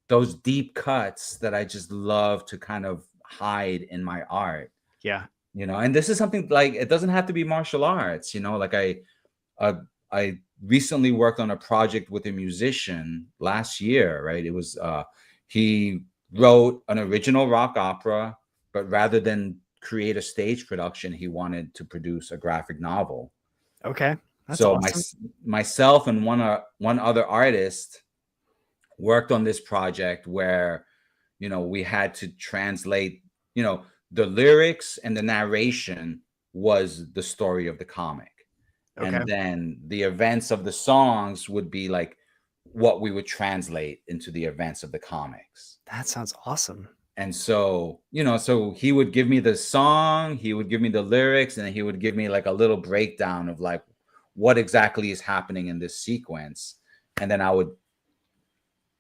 those deep cuts that I just love to kind of hide in my art. Yeah. You know, and this is something like, it doesn't have to be martial arts, you know, like I recently worked on a project with a musician last year, right? It was he wrote an original rock opera, but rather than create a stage production, he wanted to produce a graphic novel. Okay. That's so awesome. myself and one other artist worked on this project where, you know, we had to translate, you know, the lyrics and the narration was the story of the comic. Okay. And then the events of the songs would be like what we would translate into the events of the comics. That sounds awesome. And so, you know, so he would give me the song, he would give me the lyrics, and he would give me like a little breakdown of like what exactly is happening in this sequence. And then I would,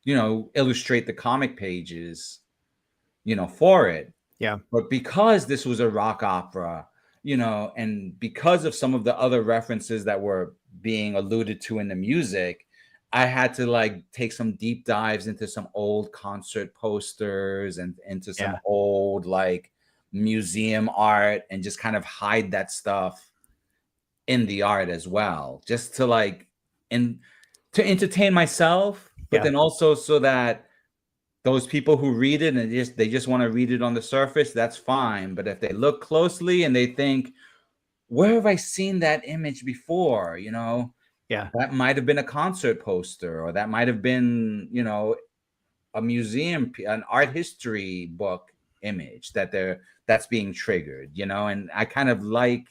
you know, illustrate the comic pages, you know, for it. Yeah. But because this was a rock opera, you know, and because of some of the other references that were being alluded to in the music, I had to like take some deep dives into some old concert posters and into some old like museum art and just kind of hide that stuff in the art as well, just to like to entertain myself, but then also so that those people who read it and they just want to read it on the surface, that's fine. But if they look closely and they think, where have I seen that image before? You know, Yeah. That might have been a concert poster, or that might have been, a museum, an art history book image that's being triggered, and I kind of like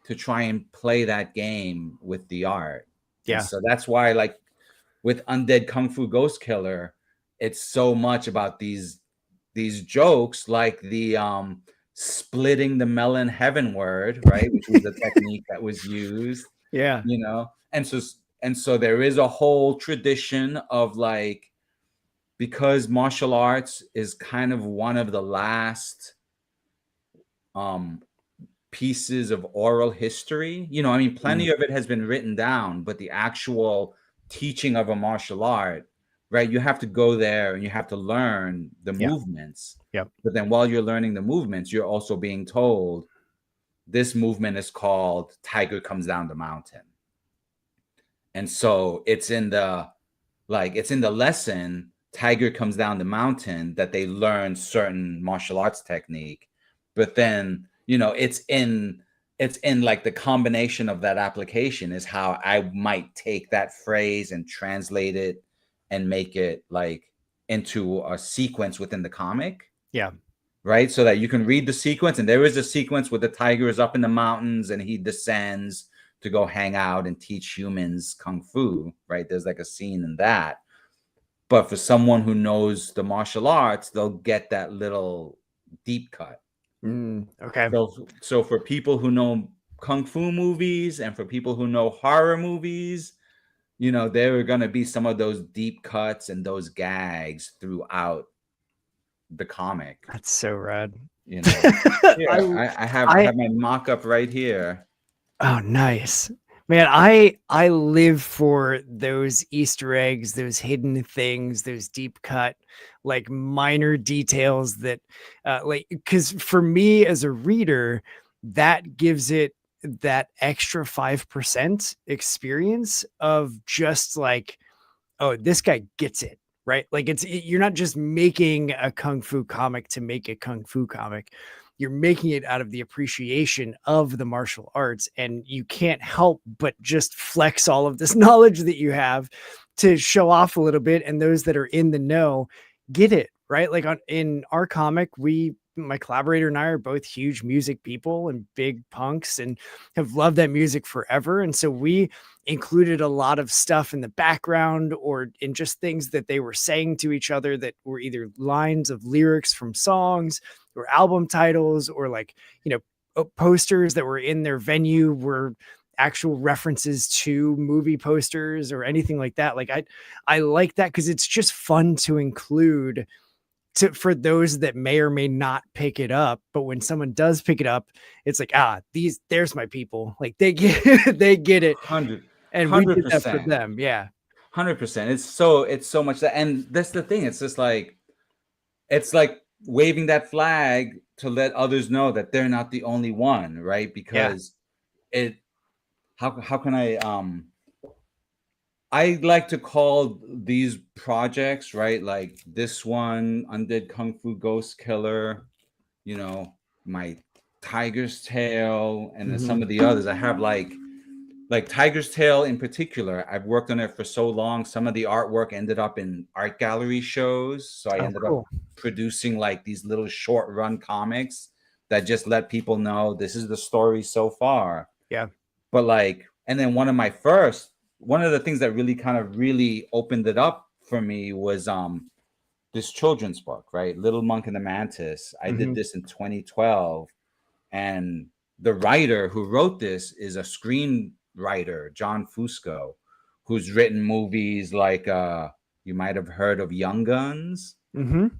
to try and play that game with the art. And Yeah. so that's why, like, with Undead Kungfu Ghost Killer, it's so much about these jokes, like the splitting the melon heavenward, right, which was the technique that was used, Yeah. and so there is a whole tradition of, like, because martial arts is kind of one of the last um pieces of oral history. I mean, Mm. plenty of it has been written down, but the actual teaching of a martial art, right? You have to go there and you have to learn the Yeah. movements. Yep. But then while you're learning the movements, you're also being told this movement is called Tiger Comes Down the Mountain. And so it's in the lesson Tiger Comes Down the Mountain that they learn certain martial arts technique, but then it's in like the combination of that application is how I might take that phrase and translate it and make it like into a sequence within the comic, Yeah. right? So that you can read the sequence, and there is a sequence where the tiger is up in the mountains and he descends to go hang out and teach humans kung fu, right? There's like a scene in that. But for someone who knows the martial arts, they'll get that little deep cut. Okay. So for people who know kung fu movies and for people who know horror movies, there are going to be some of those deep cuts and those gags throughout the comic. That's so rad. Here, I I have I I have my mock-up right here. Oh, nice. Man, I live for those Easter eggs, those hidden things, those deep cut, like minor details that like because for me as a reader, that gives it that extra 5% experience of just like, oh, this guy gets it, right? Like you're not just making a kung fu comic to make a kung fu comic. You're making it out of the appreciation of the martial arts, and you can't help but just flex all of this knowledge that you have to show off a little bit, and those that are in the know get it, right? Like in our comic, my collaborator and I are both huge music people and big punks and have loved that music forever. And so we included a lot of stuff in the background or in just things that they were saying to each other that were either lines of lyrics from songs or album titles or like, posters that were in their venue were actual references to movie posters or anything like that. Like I like that because it's just fun to include for those that may or may not pick it up. But when someone does pick it up, it's like, there's my people. Like they get they get it. 100 And we did that for 100%. them. Yeah. 100%. It's so much that, and that's the thing. It's like waving that flag to let others know that they're not the only one, right? Yeah. Because it how can I like to call these projects, right? Like this one, Undead Kungfu Ghost Killer, my Tiger's Tail, and then some Mhm. of the others. I have like Tiger's Tail in particular. I've worked on it for so long. Some of the artwork ended up in art gallery shows. So I Oh, ended up cool. producing like these little short run comics that just let people know this is the story so far. Yeah. But like, and then one of the things that really opened it up for me was this children's book, right? Little Monk and the Mantis. I did Mhm. this in 2012, and the writer who wrote this is a screenwriter, John Fusco, who's written movies like you might have heard of Young Guns. Mhm.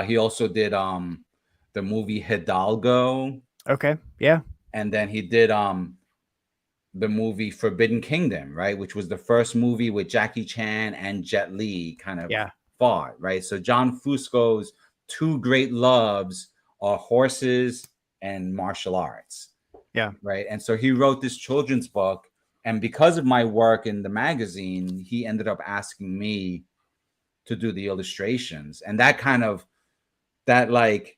He also did the movie Hidalgo, Okay. Yeah. and then he did the movie Forbidden Kingdom, right, which was the first movie with Jackie Chan and Jet Li kind of Yeah. fought, right? So John Fusco's two great loves are horses and martial arts, Yeah. right? And so he wrote this children's book, and because of my work in the magazine, he ended up asking me to do the illustrations, and that like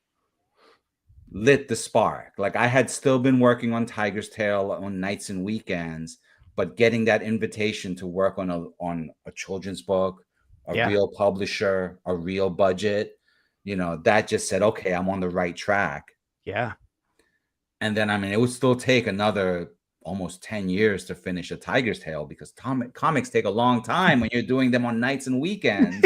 lit the spark. Like I had still been working on Tiger's Tail on nights and weekends, but getting that invitation to work on a children's book, a Yeah. real publisher, a real budget, that just said, okay, I'm on the right track. Yeah. And then, I mean, it would still take another almost 10 years to finish a Tiger's Tale, because comics take a long time when you're doing them on nights and weekends,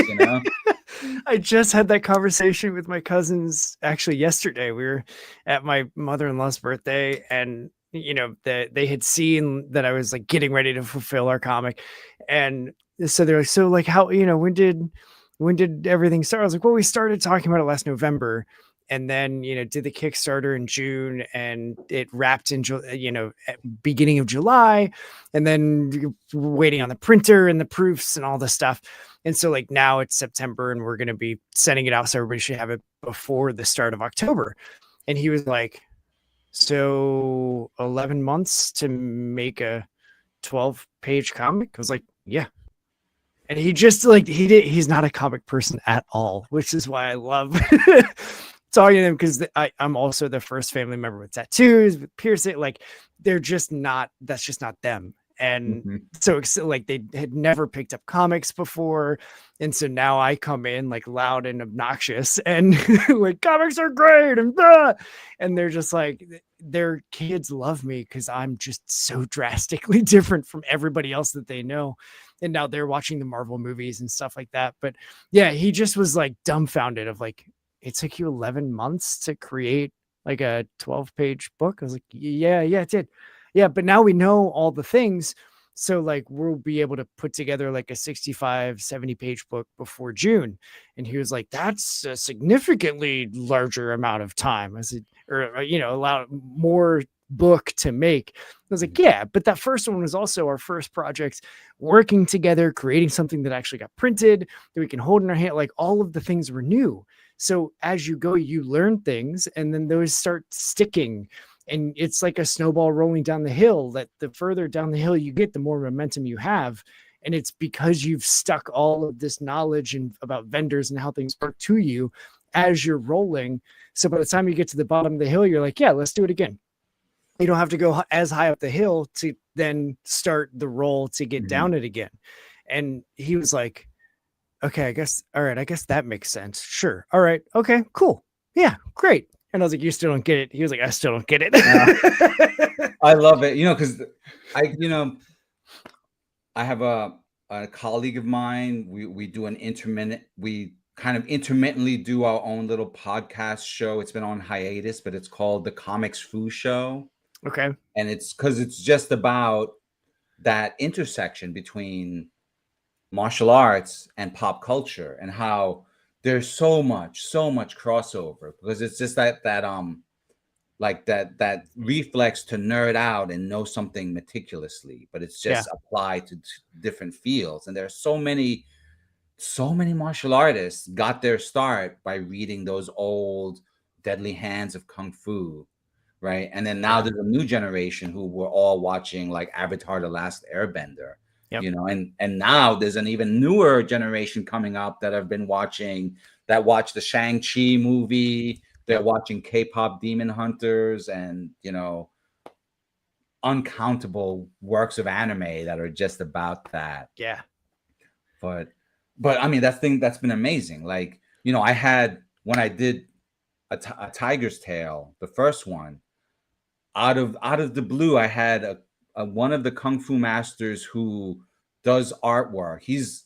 I just had that conversation with my cousins actually yesterday. We were at my mother-in-law's birthday, and they had seen that I was like getting ready to fulfill our comic, and so they're like, so like how when did everything start? I was like, well, we started talking about it last November, and then did the Kickstarter in June, and it wrapped in at beginning of July, and then we're waiting on the printer and the proofs and all the stuff. And so like now it's September, and we're going to be sending it out, so everybody should have it before the start of October. And he was like, so 11 months to make a 12-page comic? I was like, yeah. And he just like he's not a comic person at all, which is why I love talking to him, because I'm also the first family member with tattoos, with piercing. Like they're just not, that's just not them. And so like they had never picked up comics before, and so now I come in like loud and obnoxious and like comics are great and they're just like, their kids love me because I'm just so drastically different from everybody else that they know. And now they're watching the Marvel movies and stuff like that. But yeah, he just was like dumbfounded of like, it took you 11 months to create like a 12-page book. I was like, yeah, it did. Yeah, but now we know all the things. So like we'll be able to put together like a 65, 70-page book before June. And he was like, that's a significantly larger amount of time. I said, or a lot more book to make. I was like, yeah, but that first one was also our first project, working together, creating something that actually got printed, that we can hold in our hand. Like all of the things were new. So as you go, you learn things, and then those start sticking. And it's like a snowball rolling down the hill, that the further down the hill you get, the more momentum you have. And it's because you've stuck all of this knowledge and about vendors and how things work to you as you're rolling. So by the time you get to the bottom of the hill, you're like, yeah, let's do it again. You don't have to go as high up the hill to then start the roll to get down it again. And he was like, okay, I guess that makes sense. Sure. All right. Okay, cool. Yeah, great. And I was like, you still don't get it. He was like, I still don't get it. I love it. Because I have a colleague of mine. We do we kind of intermittently do our own little podcast show. It's been on hiatus, but it's called the Comics Foo Show. Okay. And it's because it's just about that intersection between martial arts and pop culture, and how there's so much crossover, because it's just that reflex to nerd out and know something meticulously, but it's just applied to different fields. And there's so many martial artists got their start by reading those old Deadly Hands of Kung Fu, right? And then now there's a new generation who were all watching like Avatar: The Last Airbender. Yep. And now there's an even newer generation coming up that have been watch the Shang-Chi movie. They're watching K-pop Demon Hunters, and uncountable works of anime that are just about that. Yeah. But I mean, that's been amazing. Like, I had, when I did a Tiger's Tale, the first one, out of the blue, I had one of the Kung Fu masters who does artwork. He's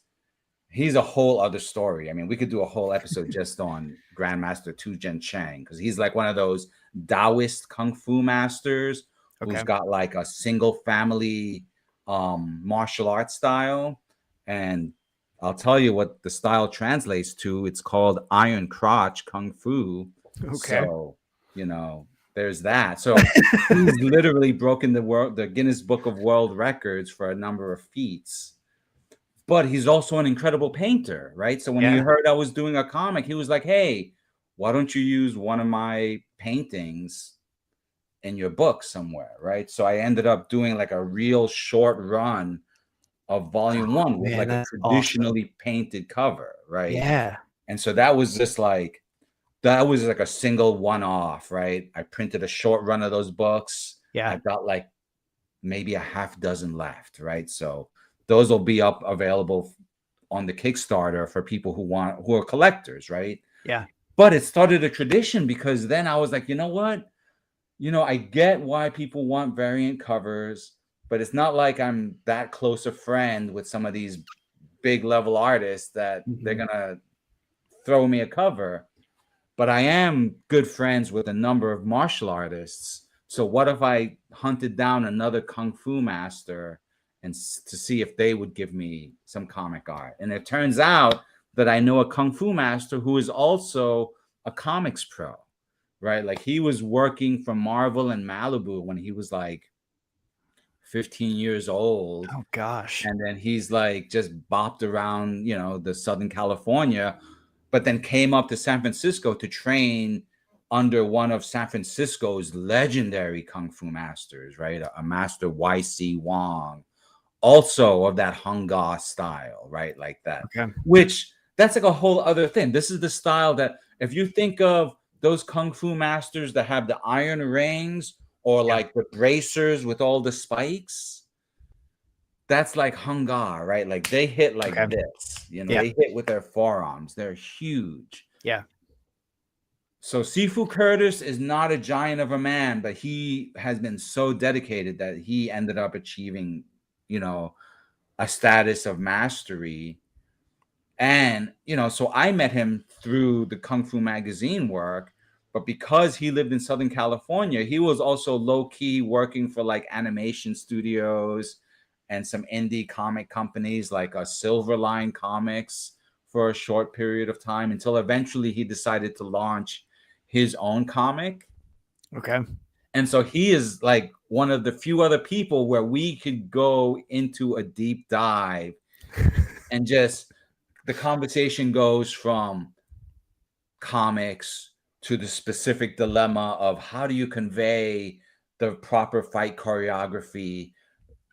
a whole other story. I mean, we could do a whole episode just on Grandmaster Tu Jen Chang, because he's like one of those Taoist Kung Fu masters who's got like a single family martial arts style. And I'll tell you what the style translates to. It's called Iron Crotch Kung Fu. Okay. So, there's that. So he's literally broken the Guinness Book of World Records for a number of feats. But he's also an incredible painter, right? So when he heard I was doing a comic, he was like, hey, why don't you use one of my paintings in your book somewhere, right? So I ended up doing like a real short run of volume 1 with like a traditionally painted cover, right? Yeah. And so that was just like, a single one-off, right? I printed a short run of those books. Yeah. I got like maybe a half dozen left, right? So those will be up available on the Kickstarter for people who are collectors, right? Yeah. But it started a tradition because then I was like, you know what? I get why people want variant covers, but it's not like I'm that close a friend with some of these big level artists that they're Mhm. gonna throw me a cover. But I am good friends with a number of martial artists. So what if I hunted down another kung fu master and to see if they would give me some comic art? And it turns out that I know a kung fu master who is also a comics pro, right? Like he was working for Marvel and Malibu when he was like 15 years old. Oh gosh. And then he's like just bopped around, the Southern California, but then came up to San Francisco to train under one of San Francisco's legendary kung fu masters, right? A master YC Wong, also of that Hung-Ga style, right? Like that, Okay. which that's like a whole other thing. This is the style that if you think of those kung fu masters that have the iron rings or Yeah. like the bracers with all the spikes, that's like Hung-Ga, right? Like they hit like Okay. this, Yeah. they hit with their forearms. They're huge. Yeah. So Sifu Curtis is not a giant of a man, but he has been so dedicated that he ended up achieving, a status of mastery. And, so I met him through the Kung Fu magazine work, but because he lived in Southern California, he was also low key working for like animation studios and some indie comic companies like Silverline Comics for a short period of time until eventually he decided to launch his own comic. Okay. And so he is like one of the few other people where we could go into a deep dive and just the conversation goes from comics to the specific dilemma of how do you convey the proper fight choreography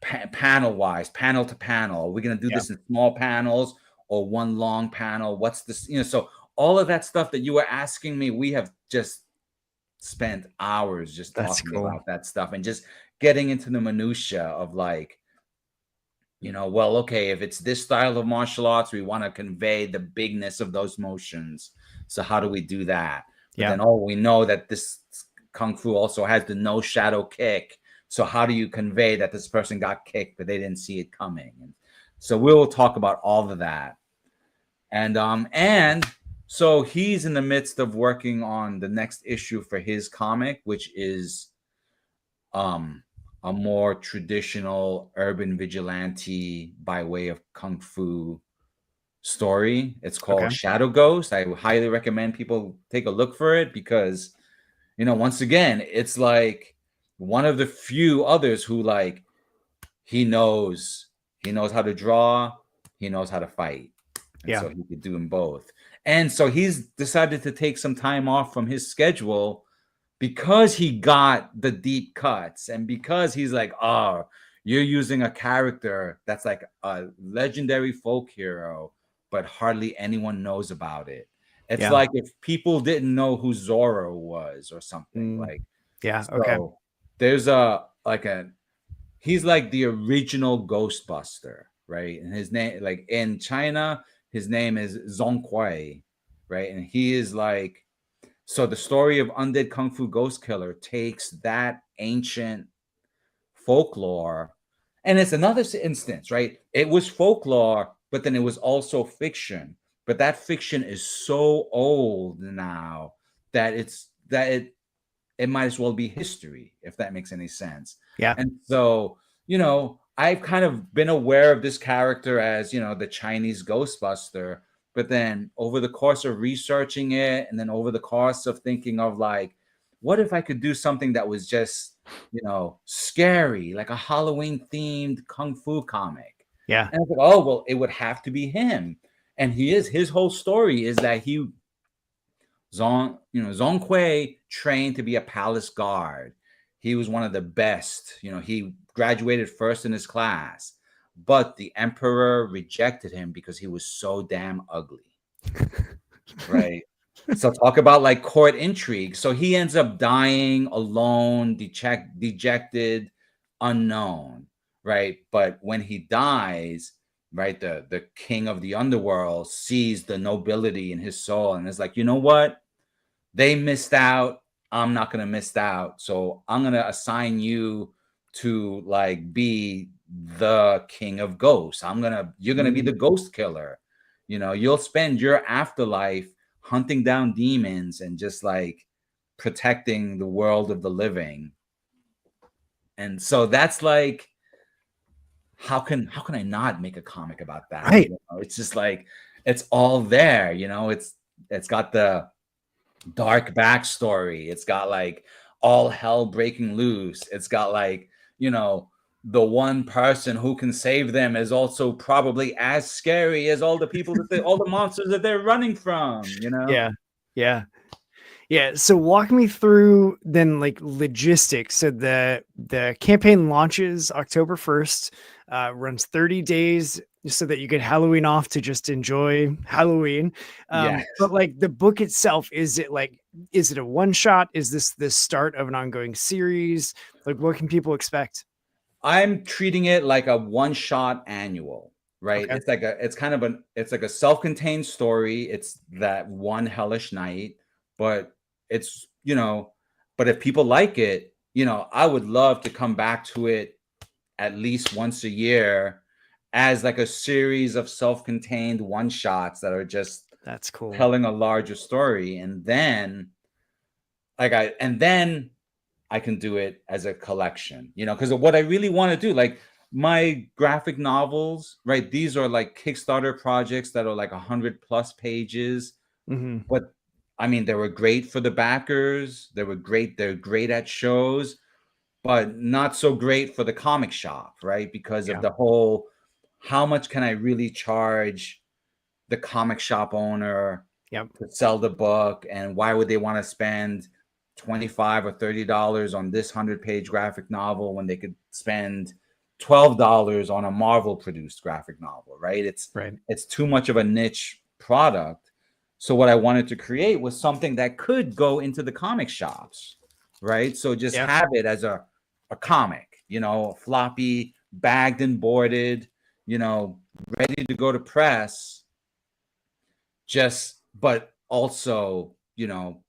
panel wise, panel to panel. Are we going to do Yeah. this in small panels or one long panel? What's this? So all of that stuff that you were asking me, we have just spent hours just That's talking cool. about that stuff and just getting into the minutia of like, well, okay, if it's this style of martial arts, we want to convey the bigness of those motions. So how do we do that? But Yeah. then, we know that this kung fu also has the no shadow kick. So how do you convey that this person got kicked, but they didn't see it coming? And so we'll talk about all of that. And so he's in the midst of working on the next issue for his comic, which is a more traditional urban vigilante by way of kung fu story. It's called Okay. Shadow Ghost. I highly recommend people take a look for it because, once again, it's like one of the few others who like he knows how to draw, he knows how to fight. And Yeah. so he could do them both. And so he's decided to take some time off from his schedule because he got the deep cuts and because he's like, oh, you're using a character that's like a legendary folk hero, but hardly anyone knows about it. It's Yeah. like if people didn't know who Zorro was or something. Like, Yeah. Okay. so there's he's like the original Ghostbuster, right? And his name, like in China, his name is Zhonghui, right? And he is like, so the story of Undead Kungfu Ghost Killer takes that ancient folklore, and it's another instance, right? It was folklore, but then it was also fiction. But that fiction is so old now that it might as well be history, if that makes any sense. Yeah. And so, I've kind of been aware of this character as, the Chinese Ghostbuster, but then over the course of researching it, and then over the course of thinking of like, what if I could do something that was just, scary, like a Halloween themed Kung Fu comic? Yeah. And I was like, oh, well, it would have to be him. And his whole story is that Zhong Kui trained to be a palace guard. He was one of the best. He graduated first in his class, but the emperor rejected him because he was so damn ugly. Right. So talk about like court intrigue. So he ends up dying alone, dejected, unknown, right? But when he dies, right, the king of the underworld sees the nobility in his soul and is like, you know what? They missed out. I'm not gonna miss out. So I'm gonna assign you to like be the king of ghosts. You're gonna be the ghost killer. You know, you'll spend your afterlife hunting down demons and just like protecting the world of the living. And so that's like, how can I not make a comic about that? Right. You know, it's just like it's all there, you know, it's got the dark backstory. It's got like all hell breaking loose. It's got like, you know, the one person who can save them is also probably as scary as all the people all the monsters that they're running from, you know? Yeah. Yeah. Yeah. So walk me through then like logistics. So the campaign launches October 1st, runs 30 days so that you get Halloween off to just enjoy Halloween. Yes. But like the book itself, is it a one shot? Is this the start of an ongoing series? Like what can people expect? I'm treating it like a one-shot annual, right? Okay. It's like a self-contained story. It's that one hellish night, but it's, you know, but if people like it, you know, I would love to come back to it at least once a year as like a series of self-contained one-shots that are just That's cool. telling a larger story. And then I can do it as a collection, you know, because what I really want to do, like my graphic novels, right? These are like Kickstarter projects that are like 100+ pages. Hmm. But I mean, they were great for the backers. They were great. They're great at shows, but not so great for the comic shop, right? Because of Yeah. the whole, how much can I really charge the comic shop owner Yep. to sell the book, and why would they want to spend $25 or $30 on this 100-page graphic novel when they could spend $12 on a Marvel produced graphic novel, right? Right. It's too much of a niche product. So what I wanted to create was something that could go into the comic shops, right? So just Yeah. have it as a comic, you know, floppy, bagged and boarded, you know, ready to go to press. But also, you know,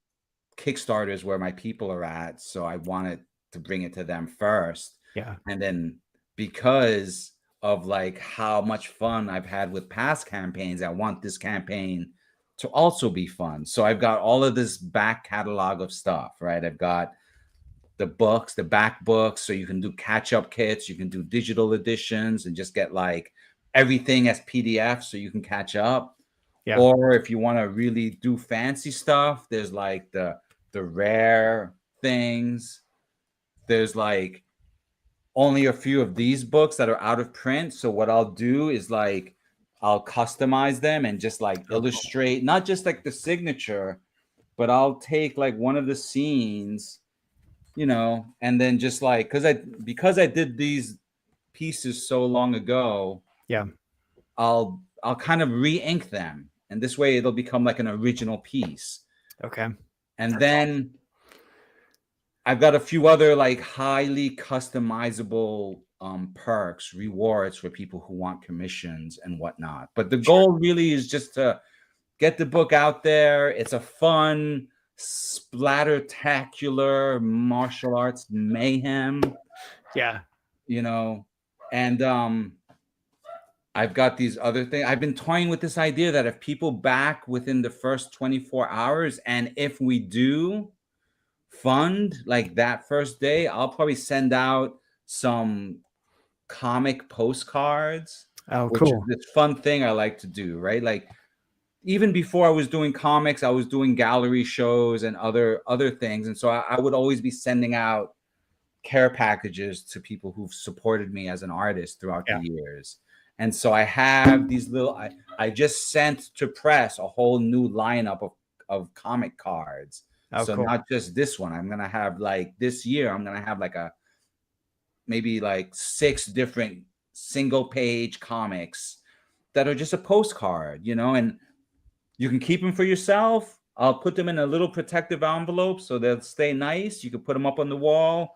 Kickstarter is where my people are at, so I wanted to bring it to them first. Yeah. And then because of like how much fun I've had with past campaigns, I want this campaign to also be fun. So I've got all of this back catalog of stuff, right? I've got the books, the back books, so you can do catch-up kits, you can do digital editions and just get like everything as PDF so you can catch up. Yeah. Or if you want to really do fancy stuff, there's like the rare things. There's like only a few of these books that are out of print. So what I'll do is like I'll customize them and just like Oh, cool. illustrate, not just like the signature, but I'll take like one of the scenes, you know, and then just like because I did these pieces so long ago, Yeah. I'll kind of re-ink them, and this way it'll become like an original piece. Okay. And That's then I've got a few other like highly customizable perks, rewards for people who want commissions and whatnot. But the goal really is just to get the book out there. It's a fun, splattertacular martial arts mayhem, Yeah. you know. And I've got these other things. I've been toying with this idea that if people back within the first 24 hours, and if we do fund like that first day, I'll probably send out some comic postcards, Oh, which is cool. this fun thing I like to do, right? Like even before I was doing comics, I was doing gallery shows and other things. And so I would always be sending out care packages to people who've supported me as an artist throughout Yeah. the years. And so I have these I just sent to press a whole new lineup of comic cards. Oh, So cool. not just this one. I'm gonna have like this year, I'm gonna have like maybe like 6 different single page comics that are just a postcard, you know, and you can keep them for yourself. I'll put them in a little protective envelope so they'll stay nice. You can put them up on the wall.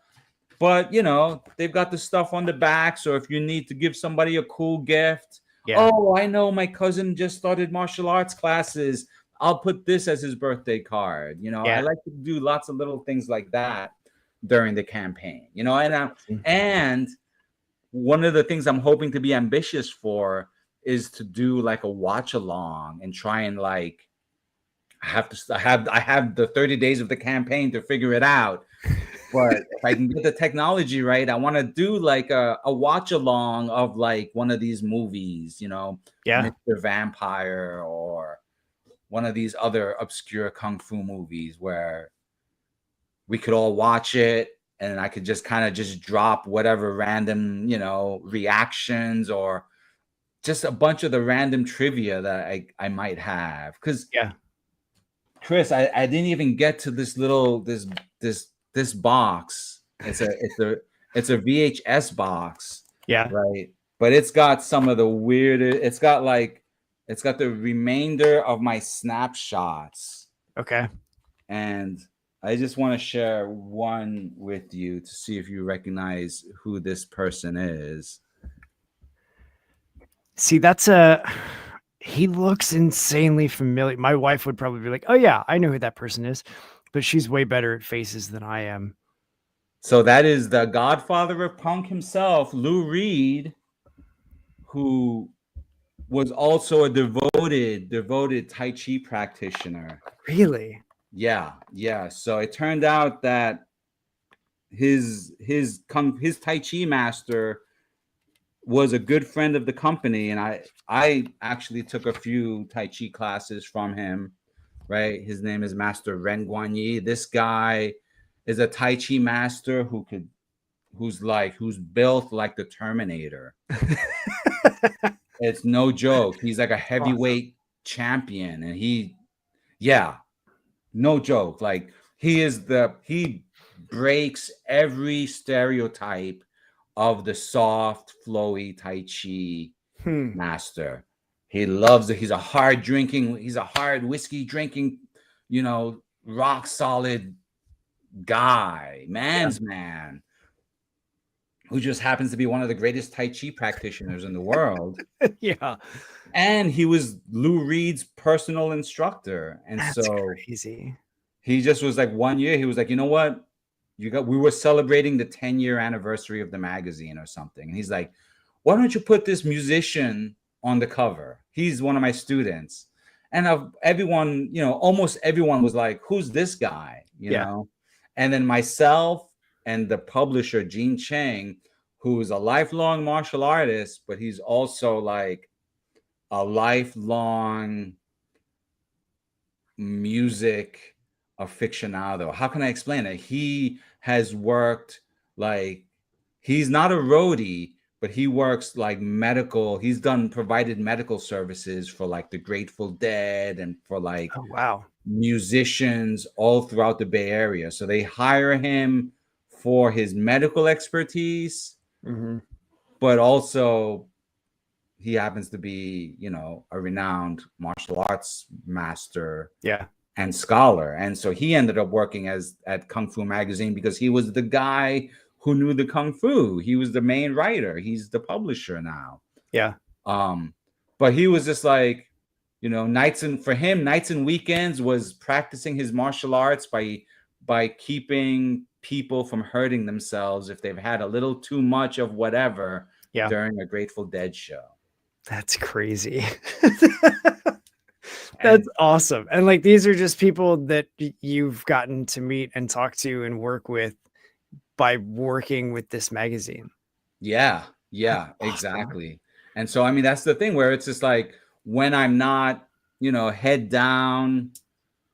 but you know, they've got the stuff on the back. So if you need to give somebody a cool gift, Yeah. oh, I know my cousin just started martial arts classes. I'll put this as his birthday card. You know, I Yeah. like to do lots of little things like that during the campaign. You know, and one of the things I'm hoping to be ambitious for is to do like a watch along and try and like I have the 30 days of the campaign to figure it out. But if I can get the technology right, I want to do like a watch along of like one of these movies, you know, Yeah. Mr. Vampire or one of these other obscure kung fu movies where we could all watch it and I could just kind of just drop whatever random, you know, reactions or just a bunch of the random trivia that I might have. Because Yeah. Chris, I didn't even get to this little this box. It's a VHS box, Yeah. right? But it's got some of the weirdest. It's got the remainder of my snapshots, Okay. and I just want to share one with you to see if you recognize who this person is. See, he looks insanely familiar. My wife would probably be like, "Oh yeah, I know who that person is," but she's way better at faces than I am. So that is the godfather of punk himself, Lou Reed, who was also a devoted Tai Chi practitioner. Really? Yeah, yeah. So it turned out that his Tai Chi master was a good friend of the company, and I actually took a few Tai Chi classes from him. Right, his name is Master Ren Guanyi. This guy is a Tai Chi master who's built like the Terminator. It's no joke. He's like a Awesome. heavyweight champion, and yeah, no joke. Like he breaks every stereotype of the soft, flowy Tai Chi Hmm. master. He loves it. He's a hard whiskey drinking, you know, rock solid guy, man's man, who just happens to be one of the greatest Tai Chi practitioners in the world. Yeah. And he was Lou Reed's personal instructor. And That's so crazy. he just was like 1 year, he was like, you know what? We were celebrating the 10-year anniversary of the magazine or something. And he's like, why don't you put this musician on the cover? He's one of my students. And everyone, you know, almost everyone was like, who's this guy? You Yeah. know? And then myself and the publisher, Gene Chang, who is a lifelong martial artist, but he's also like a lifelong music aficionado. How can I explain it? He has worked like he's not a roadie, but he works like medical. He's provided medical services for like the Grateful Dead and for like Oh wow. musicians all throughout the Bay Area. So they hire him for his medical expertise, Hmm. but also he happens to be, you know, a renowned martial arts master Yeah. and scholar. And so he ended up working at Kung Fu Magazine because he was the guy who knew the Kung Fu. He was the main writer. He's the publisher now. Yeah. Um, but he was just like, you know, nights and weekends was practicing his martial arts by keeping people from hurting themselves if they've had a little too much of whatever Yeah. during a Grateful Dead show. That's crazy. That's And awesome. And like these are just people that you've gotten to meet and talk to and work with by working with this magazine. yeah, That's yeah, awesome. exactly. And so, I mean, that's the thing where it's just like when I'm not, you know, head down.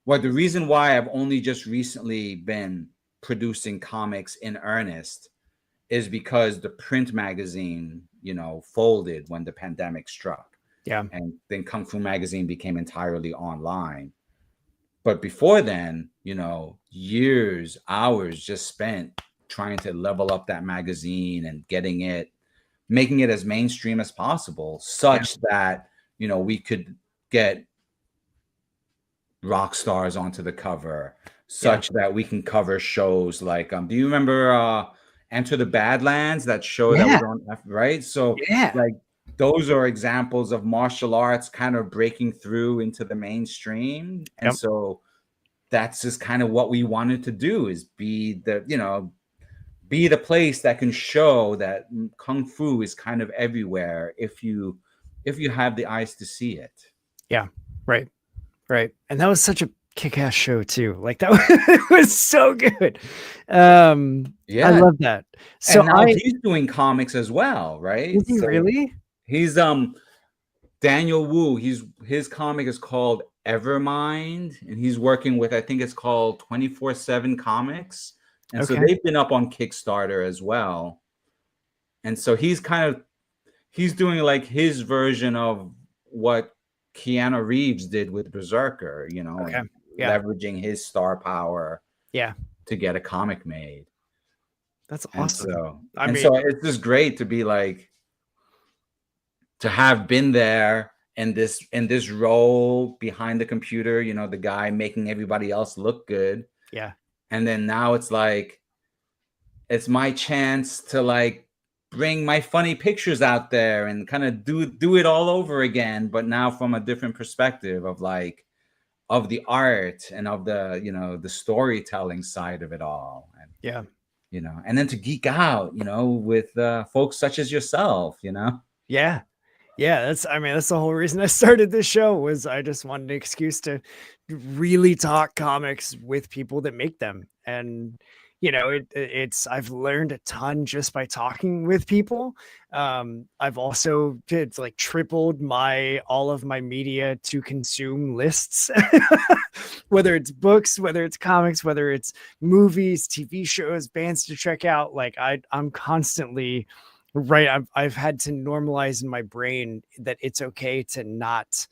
Well, the reason why I've only just recently been producing comics in earnest is because the print magazine, you know, folded when the pandemic struck. Yeah. And then Kung Fu Magazine became entirely online. But before then, you know, years, hours just spent trying to level up that magazine and making it as mainstream as possible, Yeah. such that, you know, we could get rock stars onto the cover, Yeah. such that we can cover shows like do you remember Enter the Badlands, that show that Yeah. was on, right? So Yeah. like those are examples of martial arts kind of breaking through into the mainstream. And Yep. so that's just kind of what we wanted to do, is be the, be the place that can show that kung fu is kind of everywhere if you have the eyes to see it. Yeah. Right. Right. And that was such a kick-ass show too. Like that was so good. I Yeah. love that. So And now he's doing comics as well, right? is he So really? he's Daniel Wu. His comic is called Evermind, and he's working with, I think it's called 24/7 Comics. And so Okay. they've been up on Kickstarter as well. And so he's doing like his version of what Keanu Reeves did with Berserker, Okay. Yeah. leveraging his star power Yeah. to get a comic made. That's And awesome. so, I mean, so it's just great to be like, to have been there in this role behind the computer, the guy making everybody else look good. yeah. And then now it's like, it's my chance to like bring my funny pictures out there and kind of do it all over again, but now from a different perspective of like, of the art and of the, the storytelling side of it all. And, Yeah. and then to geek out, with folks such as yourself, Yeah. Yeah, that's the whole reason I started this show, was I just wanted an excuse to really talk comics with people that make them. And it's I've learned a ton just by talking with people. I've also like tripled all of my media to consume lists, whether it's books, whether it's comics, whether it's movies, TV shows, bands to check out. Like I'm constantly right. I've had to normalize in my brain that it's okay to not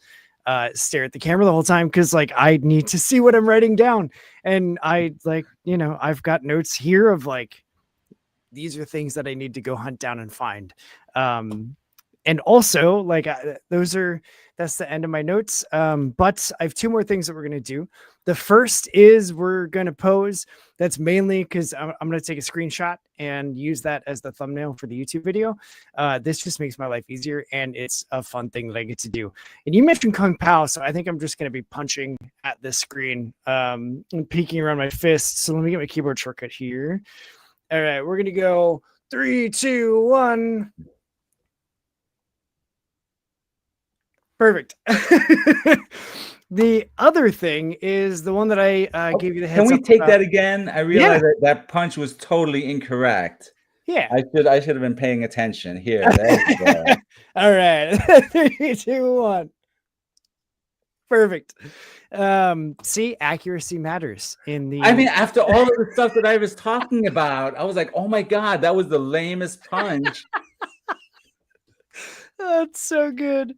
stare at the camera the whole time, because like I need to see what I'm writing down. And I like, I've got notes here of like, these are things that I need to go hunt down and find. And also like that's the end of my notes. But I have two more things that we're going to do. The first is we're going to pose. That's mainly because I'm going to take a screenshot and use that as the thumbnail for the YouTube video. This just makes my life easier, and it's a fun thing that I get to do. And you mentioned Kung Pao, so I think I'm just going to be punching at this screen and peeking around my fists. So let me get my keyboard shortcut here. All right, we're going to go 3, 2, 1. Perfect. The other thing is the one that I gave you the heads up. Can we take that again? I realized that punch was totally incorrect. Yeah. I should have been paying attention. Here, there you go. All right. 3, 2, 1. Perfect. See, accuracy matters in the. I mean, after all of the stuff that I was talking about, I was like, oh my God, that was the lamest punch. That's so good.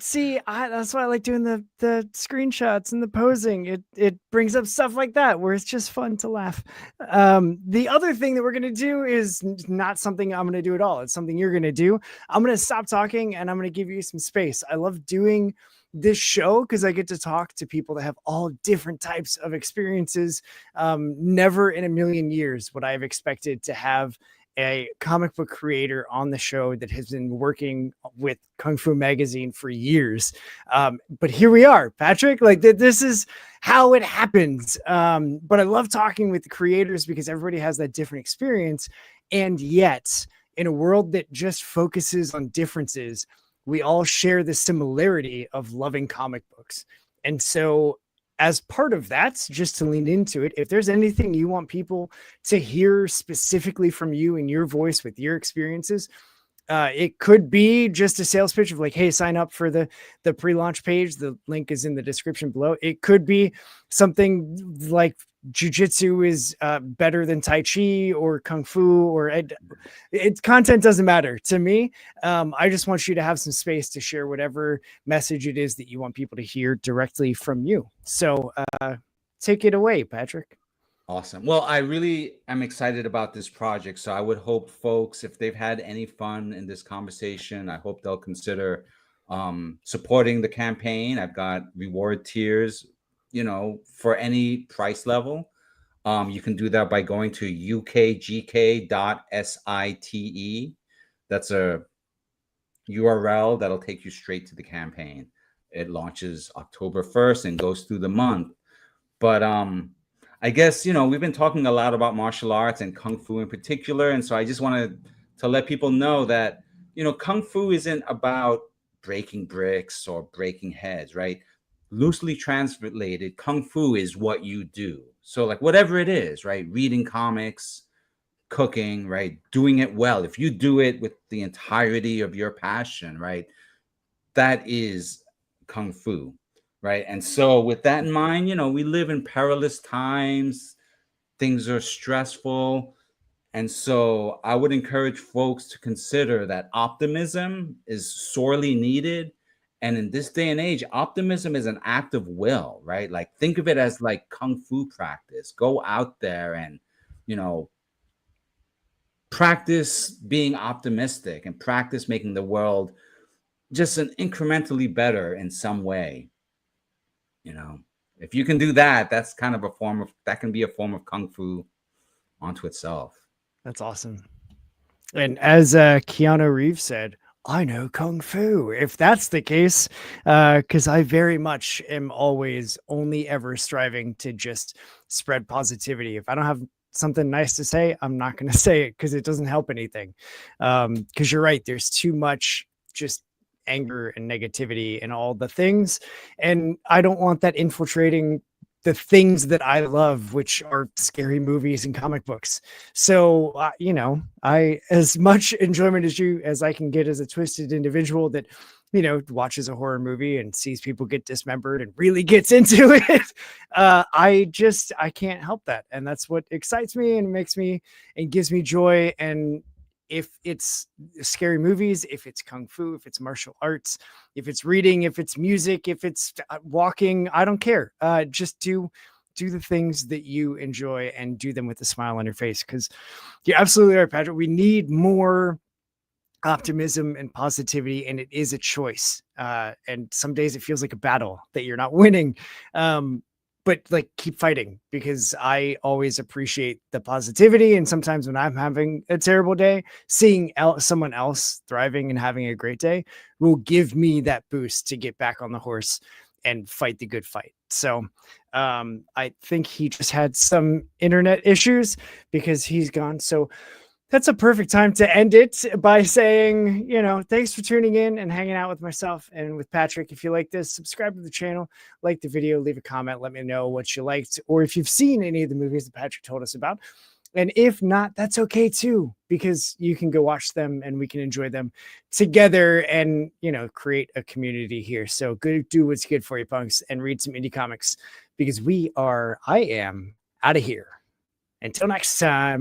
See, that's why I like doing the screenshots and the posing. It brings up stuff like that where it's just fun to laugh. The other thing that we're gonna do is not something I'm gonna do at all. It's something you're gonna do. I'm gonna stop talking and I'm gonna give you some space. I love doing this show because I get to talk to people that have all different types of experiences. Never in a million years would I have expected to have a comic book creator on the show that has been working with Kung Fu Magazine for years. But here we are, Patrick. Like this is how it happens. But I love talking with the creators because everybody has that different experience. And yet, in a world that just focuses on differences, we all share the similarity of loving comic books. And so as part of that, just to lean into it, if there's anything you want people to hear specifically from you in your voice with your experiences, it could be just a sales pitch of like, hey, sign up for the pre-launch page. The link is in the description below. It could be something like jujitsu is better than Tai Chi or Kung Fu, or content doesn't matter to me. I just want you to have some space to share whatever message it is that you want people to hear directly from you. So take it away, Patrick. Awesome. Well, I really am excited about this project. So I would hope folks, if they've had any fun in this conversation, I hope they'll consider supporting the campaign. I've got reward tiers, for any price level. You can do that by going to ukgk.site. That's a URL that'll take you straight to the campaign. It launches October 1st and goes through the month. But I guess, we've been talking a lot about martial arts and Kung Fu in particular. And so I just wanted to let people know that, Kung Fu isn't about breaking bricks or breaking heads, right? Loosely translated, Kung Fu is what you do. So like whatever it is, right? Reading comics, cooking, right? Doing it well. If you do it with the entirety of your passion, right? That is Kung Fu, right? And so with that in mind, we live in perilous times. Things are stressful. And so I would encourage folks to consider that optimism is sorely needed. And in this day and age, optimism is an act of will, right? Like think of it as like Kung Fu practice. Go out there and, practice being optimistic and practice making the world just an incrementally better in some way. If you can do that, that's kind of that can be a form of Kung Fu onto itself. That's awesome. And as Keanu Reeves said, I know Kung Fu. If that's the case, because I very much am always only ever striving to just spread positivity. If I don't have something nice to say, I'm not going to say it because it doesn't help anything. Because you're right, there's too much just anger and negativity and all the things. And I don't want that infiltrating the things that I love, which are scary movies and comic books. So, I, as much enjoyment as I can get as a twisted individual that, watches a horror movie and sees people get dismembered and really gets into it. I can't help that. And that's what excites me and makes me and gives me joy. And if it's scary movies, if it's Kung Fu, if it's martial arts, if it's reading, if it's music, if it's walking, I don't care. Just do the things that you enjoy and do them with a smile on your face. Because you're absolutely right, Patrick. We need more optimism and positivity, and it is a choice. And some days it feels like a battle that you're not winning. But like keep fighting, because I always appreciate the positivity. And sometimes when I'm having a terrible day, seeing someone else thriving and having a great day will give me that boost to get back on the horse and fight the good fight. So I think he just had some internet issues because he's gone. So that's a perfect time to end it by saying, thanks for tuning in and hanging out with myself and with Patrick. If you like this, subscribe to the channel, like the video, leave a comment, let me know what you liked, or if you've seen any of the movies that Patrick told us about. And if not, that's okay too, because you can go watch them and we can enjoy them together and, create a community here. So do what's good for you, punks, and read some indie comics, because I am out of here. Until next time.